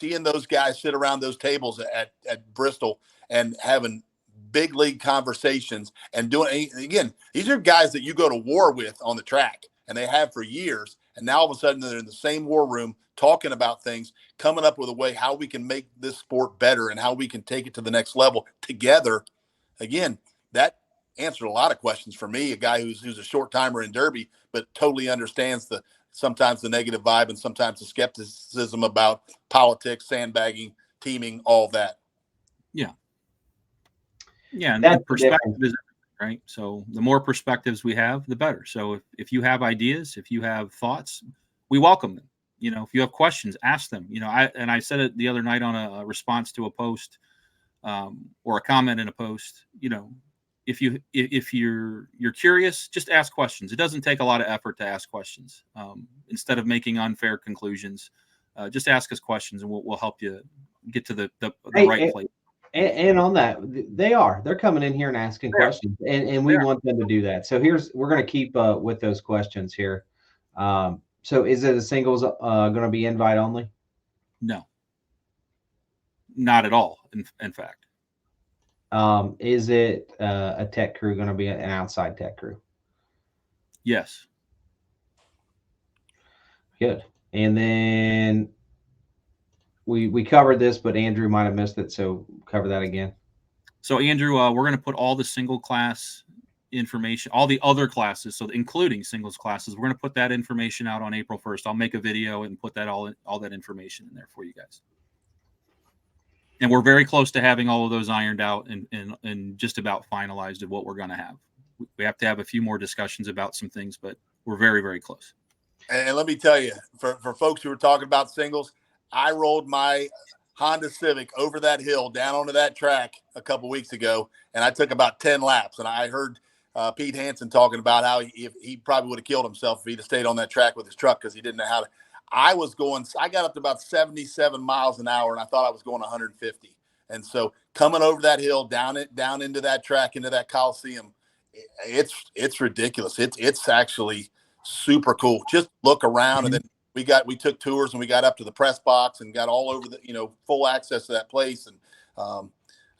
seeing those guys sit around those tables at Bristol and having big league conversations and doing, again, these are guys that you go to war with on the track, and they have for years. And now all of a sudden they're in the same war room talking about things, coming up with a way how we can make this sport better and how we can take it to the next level together. Again, that answered a lot of questions for me, a guy who's a short timer in Derby, but totally understands sometimes the negative vibe and sometimes the skepticism about politics, sandbagging, teaming, all that. Yeah. Yeah. And perspective is right. So the more perspectives we have, the better. So if you have ideas, if you have thoughts, we welcome them. If you have questions, ask them. I said it the other night on a response to a post or a comment in a post. If you're curious, just ask questions. It doesn't take a lot of effort to ask questions. Instead of making unfair conclusions, just ask us questions, and we'll help you get to the right place. And on that, they're coming in here and asking questions, and we want them to do that. So we're going to keep with those questions here. So is it a singles going to be invite only? No, not at all. In fact, is it a tech crew going to be an outside tech crew? Yes. Good. And then we covered this, but Andrew might have missed it, so cover that again. So Andrew, we're going to put all the single class information, all the other classes, so including singles classes, we're going to put that information out on April 1st. I'll make a video and put that all that information in there for you guys. And we're very close to having all of those ironed out and just about finalized of what we're going to have. We have to have a few more discussions about some things, but we're very, very close. And let me tell you, for folks who are talking about singles, I rolled my Honda Civic over that hill down onto that track a couple weeks ago, and I took about 10 laps. And I heard Pete Hansen talking about how he probably would have killed himself if he'd have stayed on that track with his truck because he didn't know how to. I got up to about 77 miles an hour, and I thought I was going 150. And so coming over that hill, down into that track, into that Coliseum, it's ridiculous. It's actually super cool. Just look around, and then we took tours, and we got up to the press box and got all over the, full access to that place. And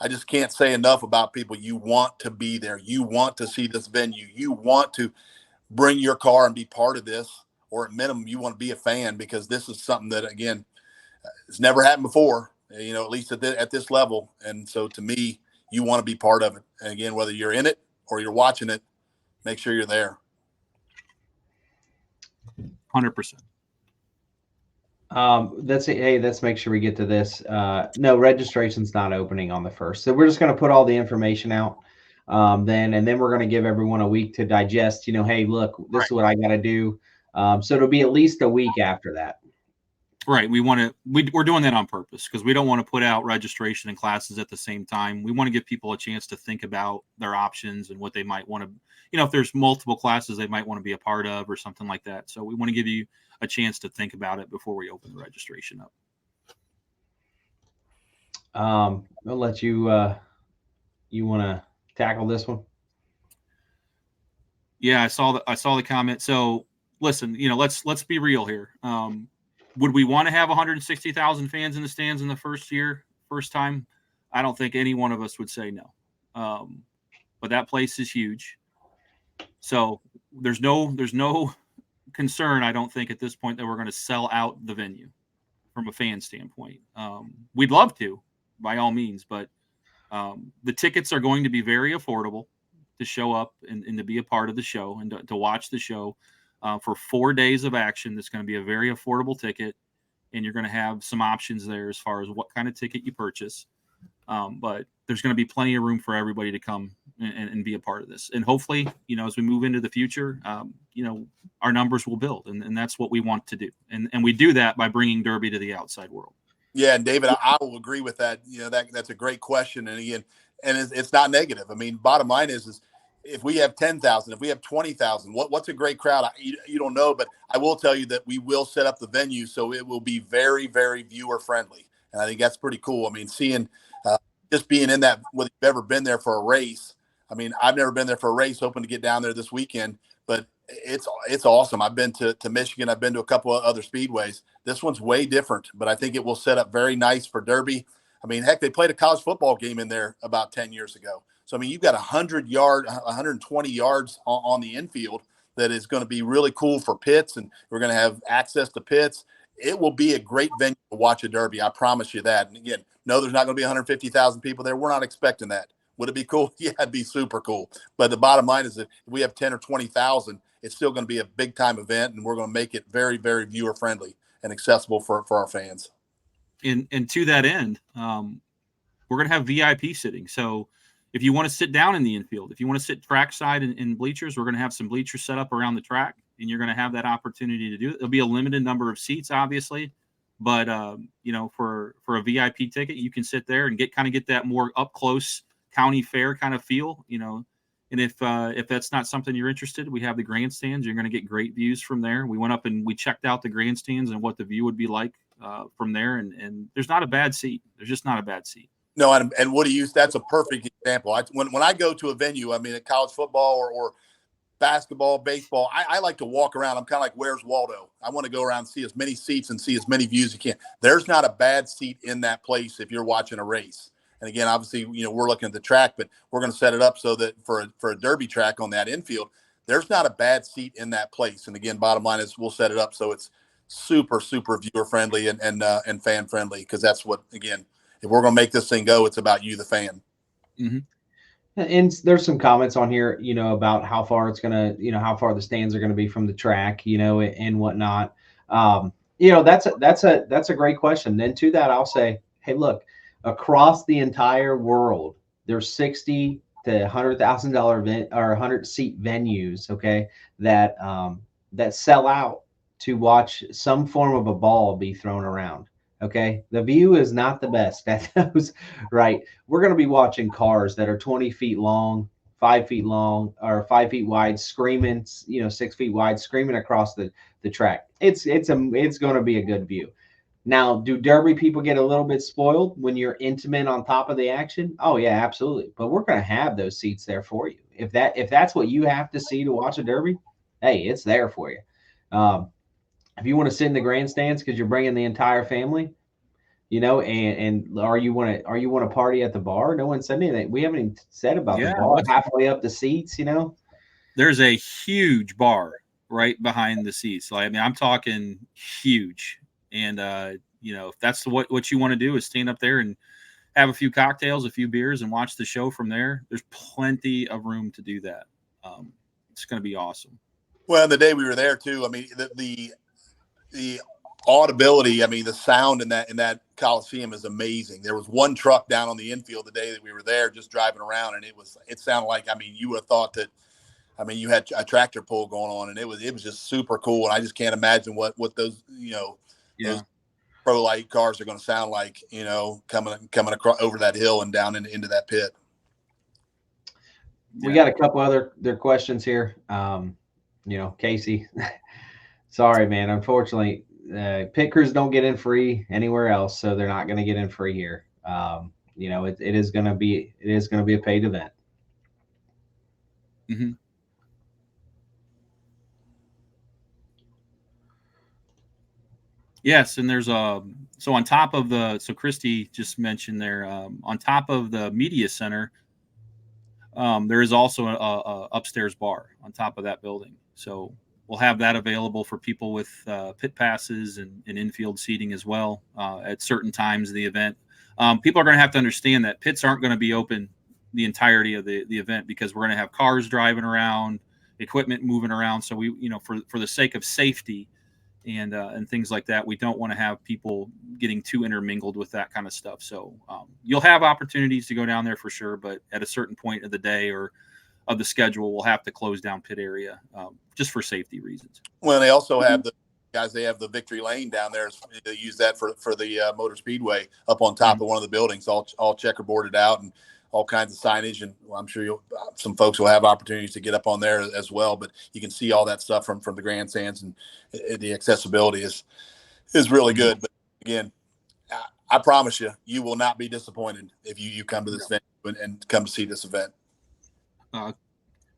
I just can't say enough about people. You want to be there. You want to see this venue. You want to bring your car and be part of this, or at minimum, you want to be a fan, because this is something that, again, it's never happened before, at least at this level. And so to me, you want to be part of it. And again, whether you're in it or you're watching it, make sure you're there. 100%. Let's make sure we get to this. No, registration's not opening on the 1st. So we're just going to put all the information out. And then we're going to give everyone a week to digest, hey, look, this is what I got to do. So it'll be at least a week after that. Right. We're doing that on purpose, because we don't want to put out registration and classes at the same time. We want to give people a chance to think about their options and what they might want to, if there's multiple classes they might want to be a part of or something like that. So we want to give you a chance to think about it before we open the registration up. I'll let you, you want to tackle this one? Yeah, I saw the comment. So listen, let's be real here. Would we want to have 160,000 fans in the stands in the first time? I don't think any one of us would say no. But that place is huge. So there's no concern, I don't think, at this point, that we're going to sell out the venue from a fan standpoint. We'd love to, by all means, but the tickets are going to be very affordable to show up and to be a part of the show and to watch the show for 4 days of action. That's going to be a very affordable ticket, and you're going to have some options there as far as what kind of ticket you purchase. But there's going to be plenty of room for everybody to come and be a part of this. And hopefully, as we move into the future, our numbers will build, and that's what we want to do. And we do that by bringing Derby to the outside world. Yeah, and David, I will agree with that. That's a great question. And again, it's not negative. I mean, bottom line is if we have 10,000, if we have 20,000, what's a great crowd? You don't know, but I will tell you that we will set up the venue so it will be very, very viewer friendly. And I think that's pretty cool. I mean, seeing just being in that, whether you've ever been there for a race. I mean, I've never been there for a race, hoping to get down there this weekend, but it's awesome. I've been to Michigan. I've been to a couple of other speedways. This one's way different, but I think it will set up very nice for Derby. I mean, heck, they played a college football game in there about 10 years ago. So, I mean, you've got 120 yards on the infield that is going to be really cool for pits, and we're going to have access to pits. It will be a great venue to watch a Derby. I promise you that. And again, no, there's not going to be 150,000 people there. We're not expecting that. Would it be cool? Yeah, it'd be super cool. But the bottom line is that if we have 10 or 20,000, it's still going to be a big time event, and we're going to make it very, very viewer friendly and accessible for our fans. And to that end, we're going to have VIP sitting. So if you want to sit down in the infield, if you want to sit trackside in bleachers, we're going to have some bleachers set up around the track, and you're going to have that opportunity to do it. There'll be a limited number of seats, obviously, but for a VIP ticket, you can sit there and get that more up close county fair kind of feel, And if that's not something you're interested in, we have the grandstands. You're going to get great views from there. We went up and we checked out the grandstands and what the view would be like from there, and there's not a bad seat. There's just not a bad seat. No, and Woody, that's a perfect example. When I go to a venue, I mean, at college football or basketball, baseball, I like to walk around. I'm kind of like, where's Waldo? I want to go around and see as many seats and see as many views as you can. There's not a bad seat in that place if you're watching a race. And again, obviously, we're looking at the track, but we're going to set it up so that for a Derby track on that infield, there's not a bad seat in that place. And again, bottom line is we'll set it up so it's super, super viewer friendly and fan friendly, because that's what, again, if we're going to make this thing go, it's about you, the fan. Mm-hmm. And there's some comments on here, about how far it's going to, how far the stands are going to be from the track, and whatnot. That's a great question. And to that, I'll say, hey, look, across the entire world, there's $60,000 to $100,000 event or 100-seat venues, okay, that sell out to watch some form of a ball be thrown around. Okay, the view is not the best at those, right? We're going to be watching cars that are 20 feet long, 5 feet long or 5 feet wide, screaming, 6 feet wide, screaming across the track. It's going to be a good view. Now, do Derby people get a little bit spoiled when you're intimate on top of the action? Oh yeah, absolutely. But we're going to have those seats there for you. If that's what you have to see to watch a Derby, hey, it's there for you. If you want to sit in the grandstands because you're bringing the entire family, and or you want to party at the bar, no one said anything. We haven't even said about the bar halfway up the seats. There's a huge bar right behind the seats. So, I mean, I'm talking huge. And, if that's what you want to do is stand up there and have a few cocktails, a few beers, and watch the show from there, there's plenty of room to do that. It's going to be awesome. Well, the day we were there too, I mean, the audibility, I mean, the sound in that Coliseum is amazing. There was one truck down on the infield the day that we were there, just driving around, and it sounded like, I mean, you would have thought that, I mean, you had a tractor pull going on, and it was just super cool. And I just can't imagine what those, those pro light cars are going to sound like, coming across over that hill and down into that pit. We got a couple other questions here. Casey, sorry, man. Unfortunately, pit crews don't get in free anywhere else, so they're not going to get in free here. It is going to be a paid event. Mm-hmm. Yes, and there's so on top of Christy just mentioned there, on top of the media center, there is also a upstairs bar on top of that building. So we'll have that available for people with pit passes and infield seating as well at certain times of the event. People are going to have to understand that pits aren't going to be open the entirety of the event because we're going to have cars driving around, equipment moving around. So we, for the sake of safety and things like that, we don't want to have people getting too intermingled with that kind of stuff. So you'll have opportunities to go down there for sure, but at a certain point of the day or of the schedule, we'll have to close down pit area just for safety reasons. Well, they also have they have the Victory Lane down there. They use that for the Motor Speedway up on top of one of the buildings, all checkerboarded out and all kinds of signage. And I'm sure some folks will have opportunities to get up on there as well, but you can see all that stuff from the grandstands, and the accessibility is really good. But again, I promise you will not be disappointed if you come to this venue and come to see this event.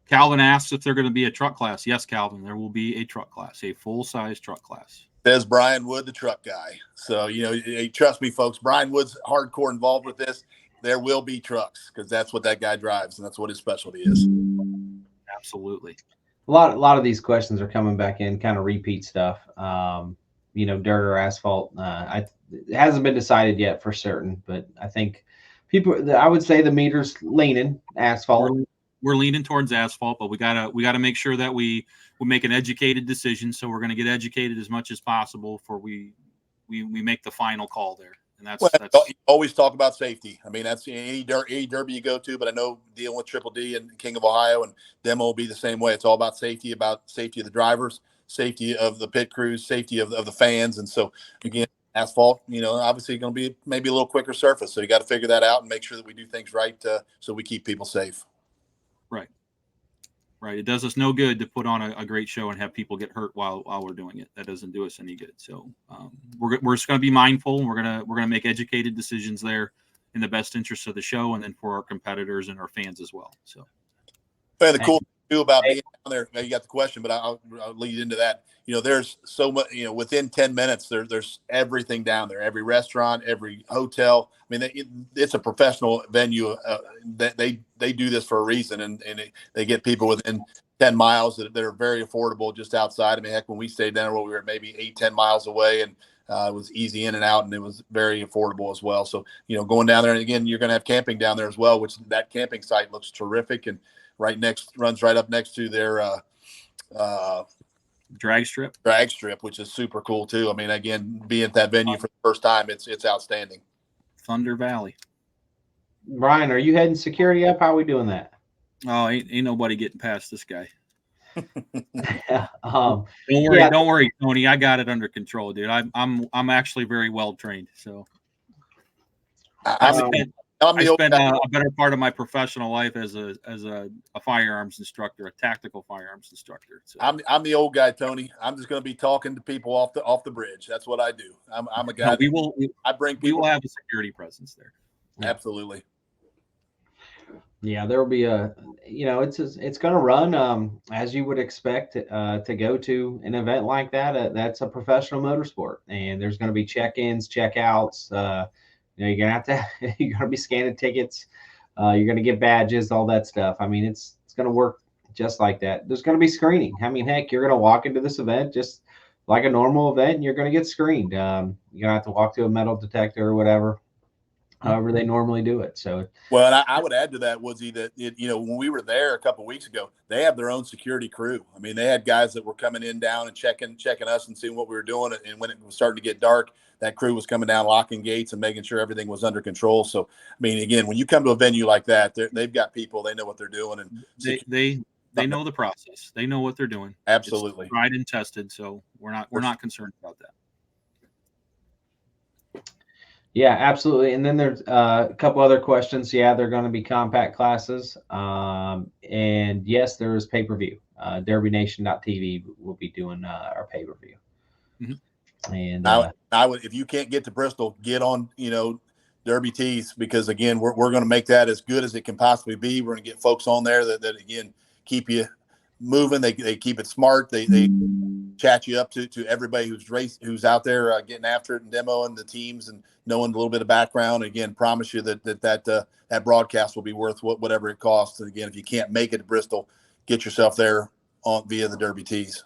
Calvin asks if they're going to be a truck class. Yes, Calvin, there will be a truck class, a full-size truck class. Says Brian Wood, the truck guy. So, trust me, folks, Brian Wood's hardcore involved with this. There will be trucks because that's what that guy drives, and that's what his specialty is. Absolutely. A lot of these questions are coming back in, kind of repeat stuff. Dirt or asphalt. It hasn't been decided yet for certain, but I think I would say the meter's leaning asphalt. We're leaning towards asphalt, but we gotta make sure that we make an educated decision. So we're going to get educated as much as possible before we make the final call there. And that's you always talk about safety. I mean, that's any derby you go to, but I know dealing with Triple D and King of Ohio and demo will be the same way. It's all about safety of the drivers, safety of the pit crews, safety of the fans. And so again, asphalt, obviously going to be maybe a little quicker surface. So you got to figure that out and make sure that we do things right so we keep people safe. Right. It does us no good to put on a great show and have people get hurt while we're doing it. That doesn't do us any good. So we're just going to be mindful, and we're going to make educated decisions there in the best interest of the show, and then for our competitors and our fans as well. So, and the cool thing too about being down there, you got the question, but I'll lead into that. There's so much. Within 10 minutes, there's everything down there. Every restaurant, every hotel. I mean, it's a professional venue. That they do this for a reason, and they get people within 10 miles that are very affordable just outside. I mean, heck, when we stayed down there, we were maybe 8-10 miles away, and it was easy in and out, and it was very affordable as well. So, going down there, and again, you're going to have camping down there as well, which that camping site looks terrific, and runs right up next to their drag strip, which is super cool too. I mean, again, being at that venue for the first time, it's outstanding. Thunder Valley. Brian, are you heading security up? How are we doing that? Oh, ain't nobody getting past this guy. Don't worry, Tony. I got it under control, dude. I'm actually very well trained. So I'm I spent a better part of my professional life as a firearms instructor, a tactical firearms instructor. So. I'm the old guy, Tony. I'm just going to be talking to people off the bridge. That's what I do. I'm a guy. No, I bring people. We will have a security presence there. Absolutely. Yeah, there will be it's going to run as you would expect to go to an event like that. That's a professional motorsport, and there's going to be check-ins, check-outs. You're gonna have to you're gonna be scanning tickets. You're gonna get badges, all that stuff. I mean, it's gonna work just like that. There's gonna be screening. I mean, heck, you're gonna walk into this event just like a normal event, and you're gonna get screened. You're gonna have to walk through a metal detector or whatever. However they normally do it. So, well, and I would add to that, Woodsy, that when we were there a couple of weeks ago, they have their own security crew. I mean, they had guys that were coming in down and checking us and seeing what we were doing. And when it was starting to get dark, that crew was coming down, locking gates and making sure everything was under control. So, I mean, again, when you come to a venue like that, they've got people, they know what they're doing, and they know the process. They know what they're doing. Absolutely, it's tried and tested. So we're not concerned about that. Yeah, absolutely. And then there's a couple other questions. Yeah, they're going to be compact classes. And yes, there is pay-per-view. DerbyNation.tv will be doing our pay-per-view. Mm-hmm. And I would, if you can't get to Bristol, get on, Derby Tees, because again, we're going to make that as good as it can possibly be. We're going to get folks on there that again, keep you moving. They keep it smart. They chat you up to everybody who's out there getting after it and demoing the teams and knowing a little bit of background. Again, promise you that broadcast will be worth whatever it costs. And again, if you can't make it to Bristol, get yourself there via the Derby Tees.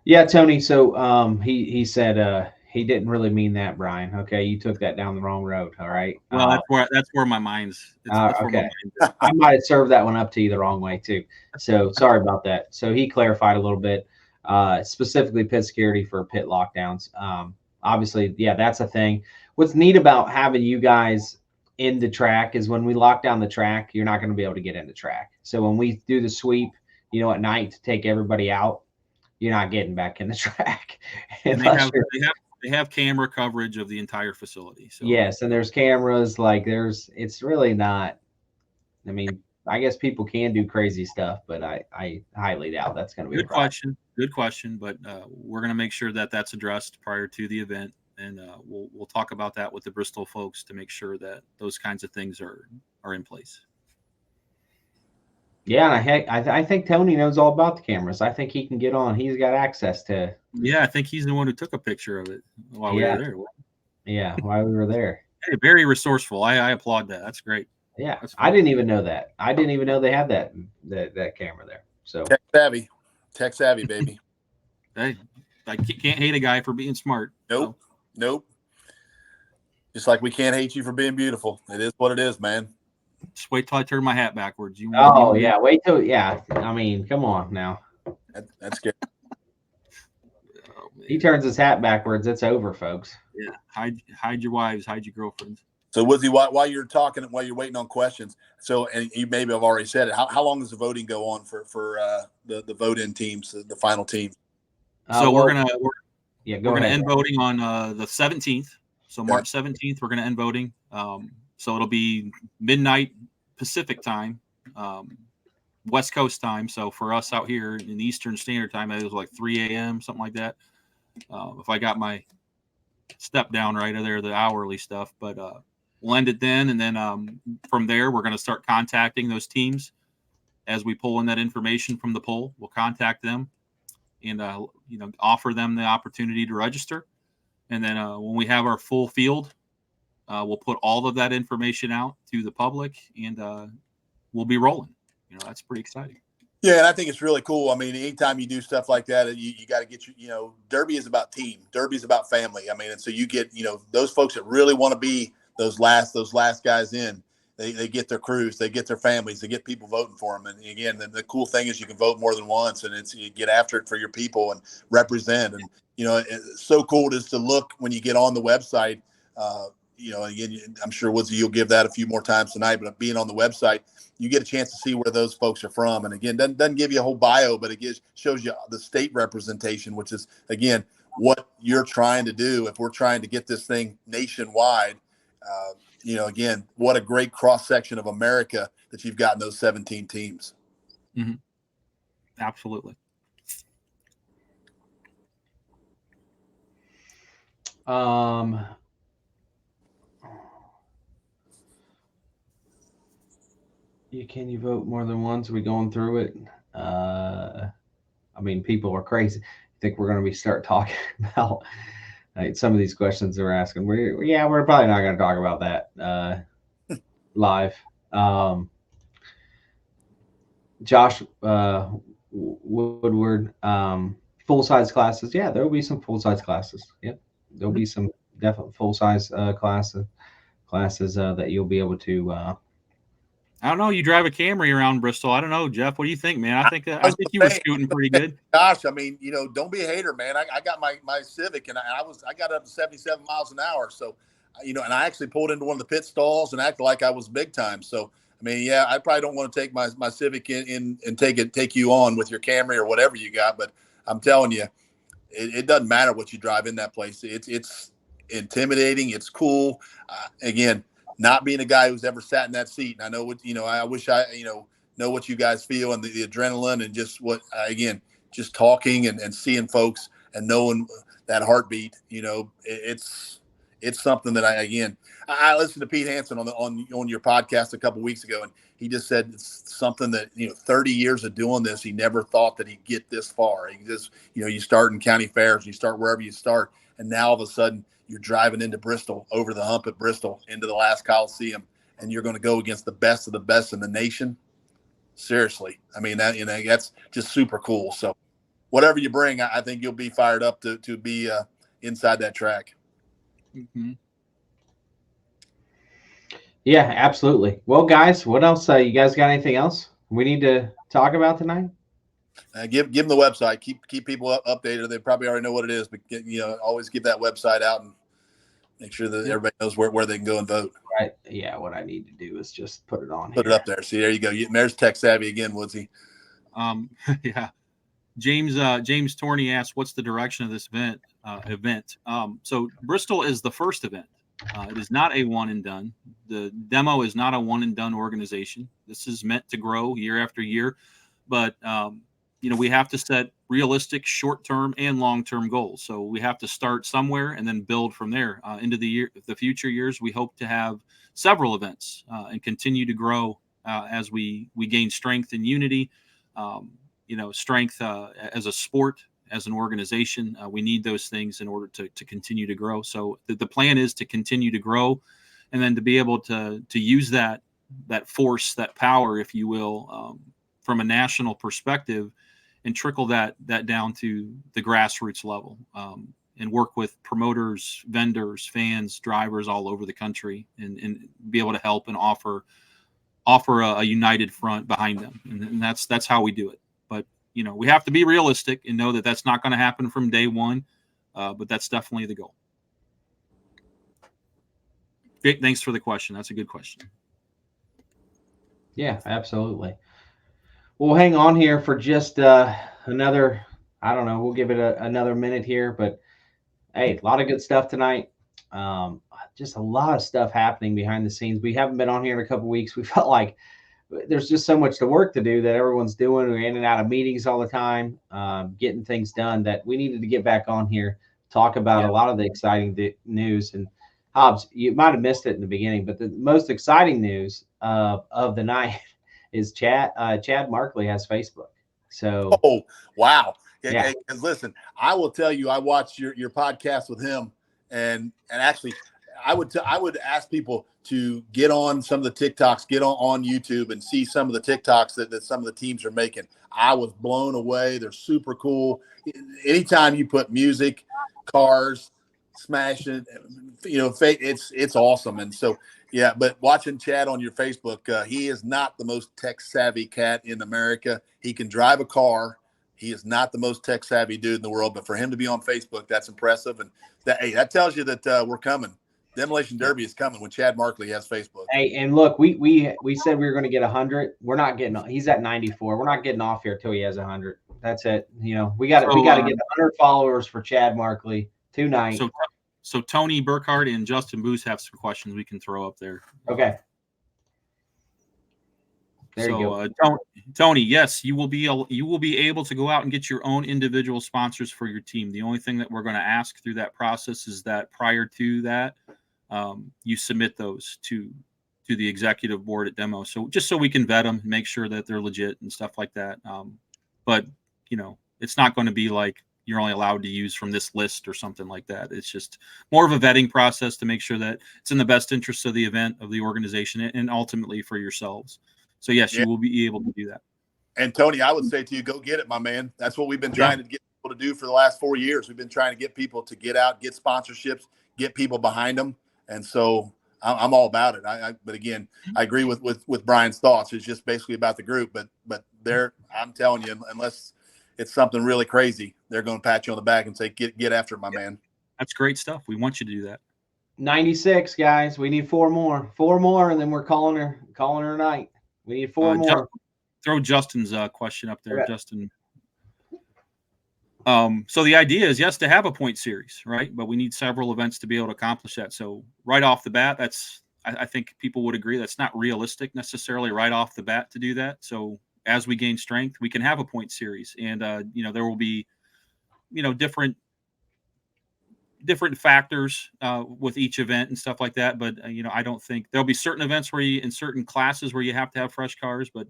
Yeah, Tony. So he said he didn't really mean that, Brian. Okay, you took that down the wrong road. All right. Well, that's where my mind's. Okay. I might have served that one up to you the wrong way too. So sorry about that. So he clarified a little bit, specifically pit security for pit lockdowns. Obviously, yeah, that's a thing. What's neat about having you guys in the track is when we lock down the track, you're not going to be able to get in the track. So when we do the sweep, at night to take everybody out, you're not getting back in the track. And they have camera coverage of the entire facility. So yes, and there's cameras. It's really not. I mean, I guess people can do crazy stuff, but I highly doubt that's going to be good question. Good question, but we're going to make sure that that's addressed prior to the event, and we'll talk about that with the Bristol folks to make sure that those kinds of things are in place. Yeah, and I think Tony knows all about the cameras. I think he can get on. He's got access to. Yeah, I think he's the one who took a picture of it while we were there. Yeah, while we were there. Hey, very resourceful. I applaud that. That's great. Yeah, I didn't even know that. I didn't even know they had that camera there. So tech savvy, baby. Hey, I can't hate a guy for being smart. Nope. Just like we can't hate you for being beautiful. It is what it is, man. Just wait till I turn my hat backwards. Wait till I mean, come on now. That's good. He turns his hat backwards. It's over, folks. Yeah, hide your wives, hide your girlfriends. So, Woodsy, while you're talking, while you're waiting on questions, and you maybe have already said it, how long does the voting go on for the vote-in teams, the final team? So we're gonna end voting on the 17th. So March 17th, we're gonna end voting. So it'll be midnight Pacific time, West Coast time. So for us out here in Eastern Standard Time, it was like 3 a.m., something like that. If I got my step down right there, the hourly stuff, but we'll end it then. And then from there, we're going to start contacting those teams as we pull in that information from the poll. We'll contact them and, offer them the opportunity to register. And then when we have our full field, we'll put all of that information out to the public, and we'll be rolling. That's pretty exciting. Yeah, and I think it's really cool. I mean, anytime you do stuff like that, you got to get Derby is about team. Derby is about family. I mean, and so you get those folks that really want to be those last guys in. They get their crews, they get their families, they get people voting for them. And again, the cool thing is you can vote more than once, and you get after it for your people and represent. And it's so cool just to look when you get on the website. Again, I'm sure Woodsy, you'll give that a few more times tonight, but being on the website, you get a chance to see where those folks are from. And again, doesn't give you a whole bio, but it shows you the state representation, which is, again, what you're trying to do. If we're trying to get this thing nationwide, again, what a great cross section of America that you've got in those 17 teams. Mm-hmm. Absolutely. Can you vote more than once? Are we going through it? I mean, people are crazy. I think we're going to start talking about some of these questions they're asking. We're probably not going to talk about that live. Josh Woodward, full size classes. Yeah, there will be some full size classes. Yep, there'll be some definite full size classes that you'll be able to. I don't know. You drive a Camry around Bristol. I don't know, Jeff. What do you think, man? I think you were scooting pretty good. Gosh, I mean, don't be a hater, man. I got my Civic, and I got up to 77 miles an hour. So, and I actually pulled into one of the pit stalls and acted like I was big time. So, I mean, yeah, I probably don't want to take my Civic in and take you on with your Camry or whatever you got. But I'm telling you, it doesn't matter what you drive in that place. It's intimidating. It's cool. Again, not being a guy who's ever sat in that seat. And I know what, I wish I, know what you guys feel and the adrenaline and just what, again, just talking and seeing folks and knowing that heartbeat, it's something that I listened to Pete Hansen on your podcast a couple of weeks ago, and he just said it's something that, 30 years of doing this, he never thought that he'd get this far. He just, you start in county fairs, you start wherever you start. And now all of a sudden you're driving into Bristol, over the hump at Bristol, into the last Coliseum, and you're going to go against the best of the best in the nation. Seriously. I mean, that's just super cool. So whatever you bring, I think you'll be fired up to be inside that track. Mm-hmm. Yeah, absolutely. Well, guys, what else? You guys got anything else we need to talk about tonight? Give them the website. Keep people updated. They probably already know what it is, but always give that website out and make sure that everybody knows where they can go and vote. Right. Yeah. What I need to do is just put it on. Put it up there. See, there you go. There's tech savvy again, Woodsy. Yeah. James Torney asked, "What's the direction of this event?" So Bristol is the first event. It is not a one and done. The demo is not a one and done organization. This is meant to grow year after year, but we have to set realistic short-term and long-term goals. So we have to start somewhere and then build from there. Into the future years, we hope to have several events and continue to grow as we gain strength and unity. Strength as a sport, as an organization. We need those things in order to continue to grow. So the plan is to continue to grow, and then to be able to use that force, that power, if you will, from a national perspective, and trickle that down to the grassroots level, and work with promoters, vendors, fans, drivers all over the country, and be able to help and offer a united front behind them. And that's how we do it. But, we have to be realistic and know that that's not going to happen from day one, but that's definitely the goal. Thanks for the question. That's a good question. Yeah, absolutely. We'll hang on here for just another, I don't know, we'll give it another minute here, but hey, a lot of good stuff tonight. Just a lot of stuff happening behind the scenes. We haven't been on here in a couple of weeks. We felt like there's just so much work to do that everyone's doing. We're in and out of meetings all the time, getting things done, that we needed to get back on here, talk about a lot of the exciting news. And Hobbs, you might have missed it in the beginning, but the most exciting news of the night is Chad Markley has Facebook. So, oh wow, yeah. And listen, I will tell you, I watched your podcast with him, and actually, I would ask people to get on some of the TikToks, get on YouTube, and see some of the TikToks that some of the teams are making. I was blown away. They're super cool. Anytime you put music, cars, smashing, it's awesome. And so, yeah, but watching Chad on your Facebook, he is not the most tech savvy cat in America. He can drive a car. He is not the most tech savvy dude in the world, but for him to be on Facebook, that's impressive. And that tells you that we're coming. Demolition Derby is coming when Chad Markley has Facebook. Hey, and look, we said we were going to get 100. We're not getting. He's at 94. We're not getting off here till he has 100. That's it. We got to get 100 followers for Chad Markley tonight. So Tony Burkhardt and Justin Booth have some questions we can throw up there. Okay. There you go. Tony, yes, you will be able to go out and get your own individual sponsors for your team. The only thing that we're going to ask through that process is that prior to that, you submit those to the executive board at Demo. So just so we can vet them, make sure that they're legit and stuff like that. But it's not going to be like you're only allowed to use from this list or something like that. It's just more of a vetting process to make sure that it's in the best interest of the event, of the organization, and ultimately for yourselves. So yes, you will be able to do that. And Tony, I would say to you, go get it, my man. That's what we've been trying to get people to do for the last 4 years. We've been trying to get people to get out, get sponsorships, get people behind them. And so I'm all about it. But again, I agree with Brian's thoughts. It's just basically about the group. But I'm telling you, unless it's something really crazy, they're going to pat you on the back and say, get after it, my man. That's great stuff. We want you to do that. 96 guys. We need 4 more, and then we're calling her a night. We need 4 more. Throw Justin's question up there, okay. Justin. So the idea is, yes, to have a point series, right? But we need several events to be able to accomplish that. So right off the bat, I think people would agree that's not realistic necessarily right off the bat to do that. So as we gain strength, we can have a point series, and there will be different factors with each event and stuff like that. But I don't think there'll be certain events where in certain classes where you have to have fresh cars, but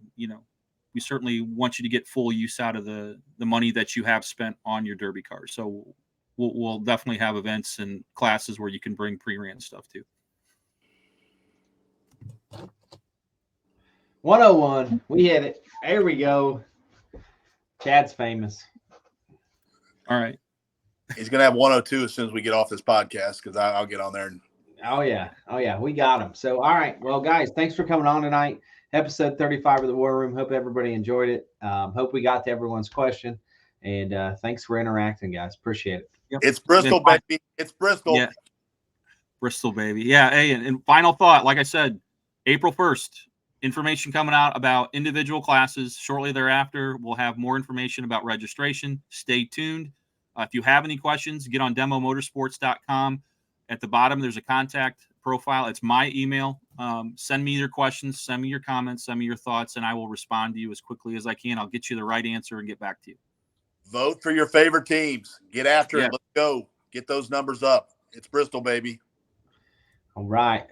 we certainly want you to get full use out of the money that you have spent on your Derby cars. So we'll definitely have events and classes where you can bring pre-ran stuff too. 101. We hit it. There we go. Chad's famous. All right. He's going to have 102 as soon as we get off this podcast, because I'll get on there. Oh, yeah. We got him. So, all right. Well, guys, thanks for coming on tonight. Episode 35 of the War Room. Hope everybody enjoyed it. Hope we got to everyone's question. And thanks for interacting, guys. Appreciate it. Yep. It's Bristol, baby. It's Bristol. Yeah. Bristol, baby. Yeah. Hey, and final thought, like I said, April 1st, information coming out about individual classes. Shortly thereafter, we'll have more information about registration. Stay tuned. If you have any questions, get on demomotorsports.com. At the bottom, there's a contact profile. It's my email. Send me your questions, send me your comments, send me your thoughts, and I will respond to you as quickly as I can. I'll get you the right answer and get back to you. Vote for your favorite teams. Get after it. Let's go. Get those numbers up. It's Bristol, baby. All right.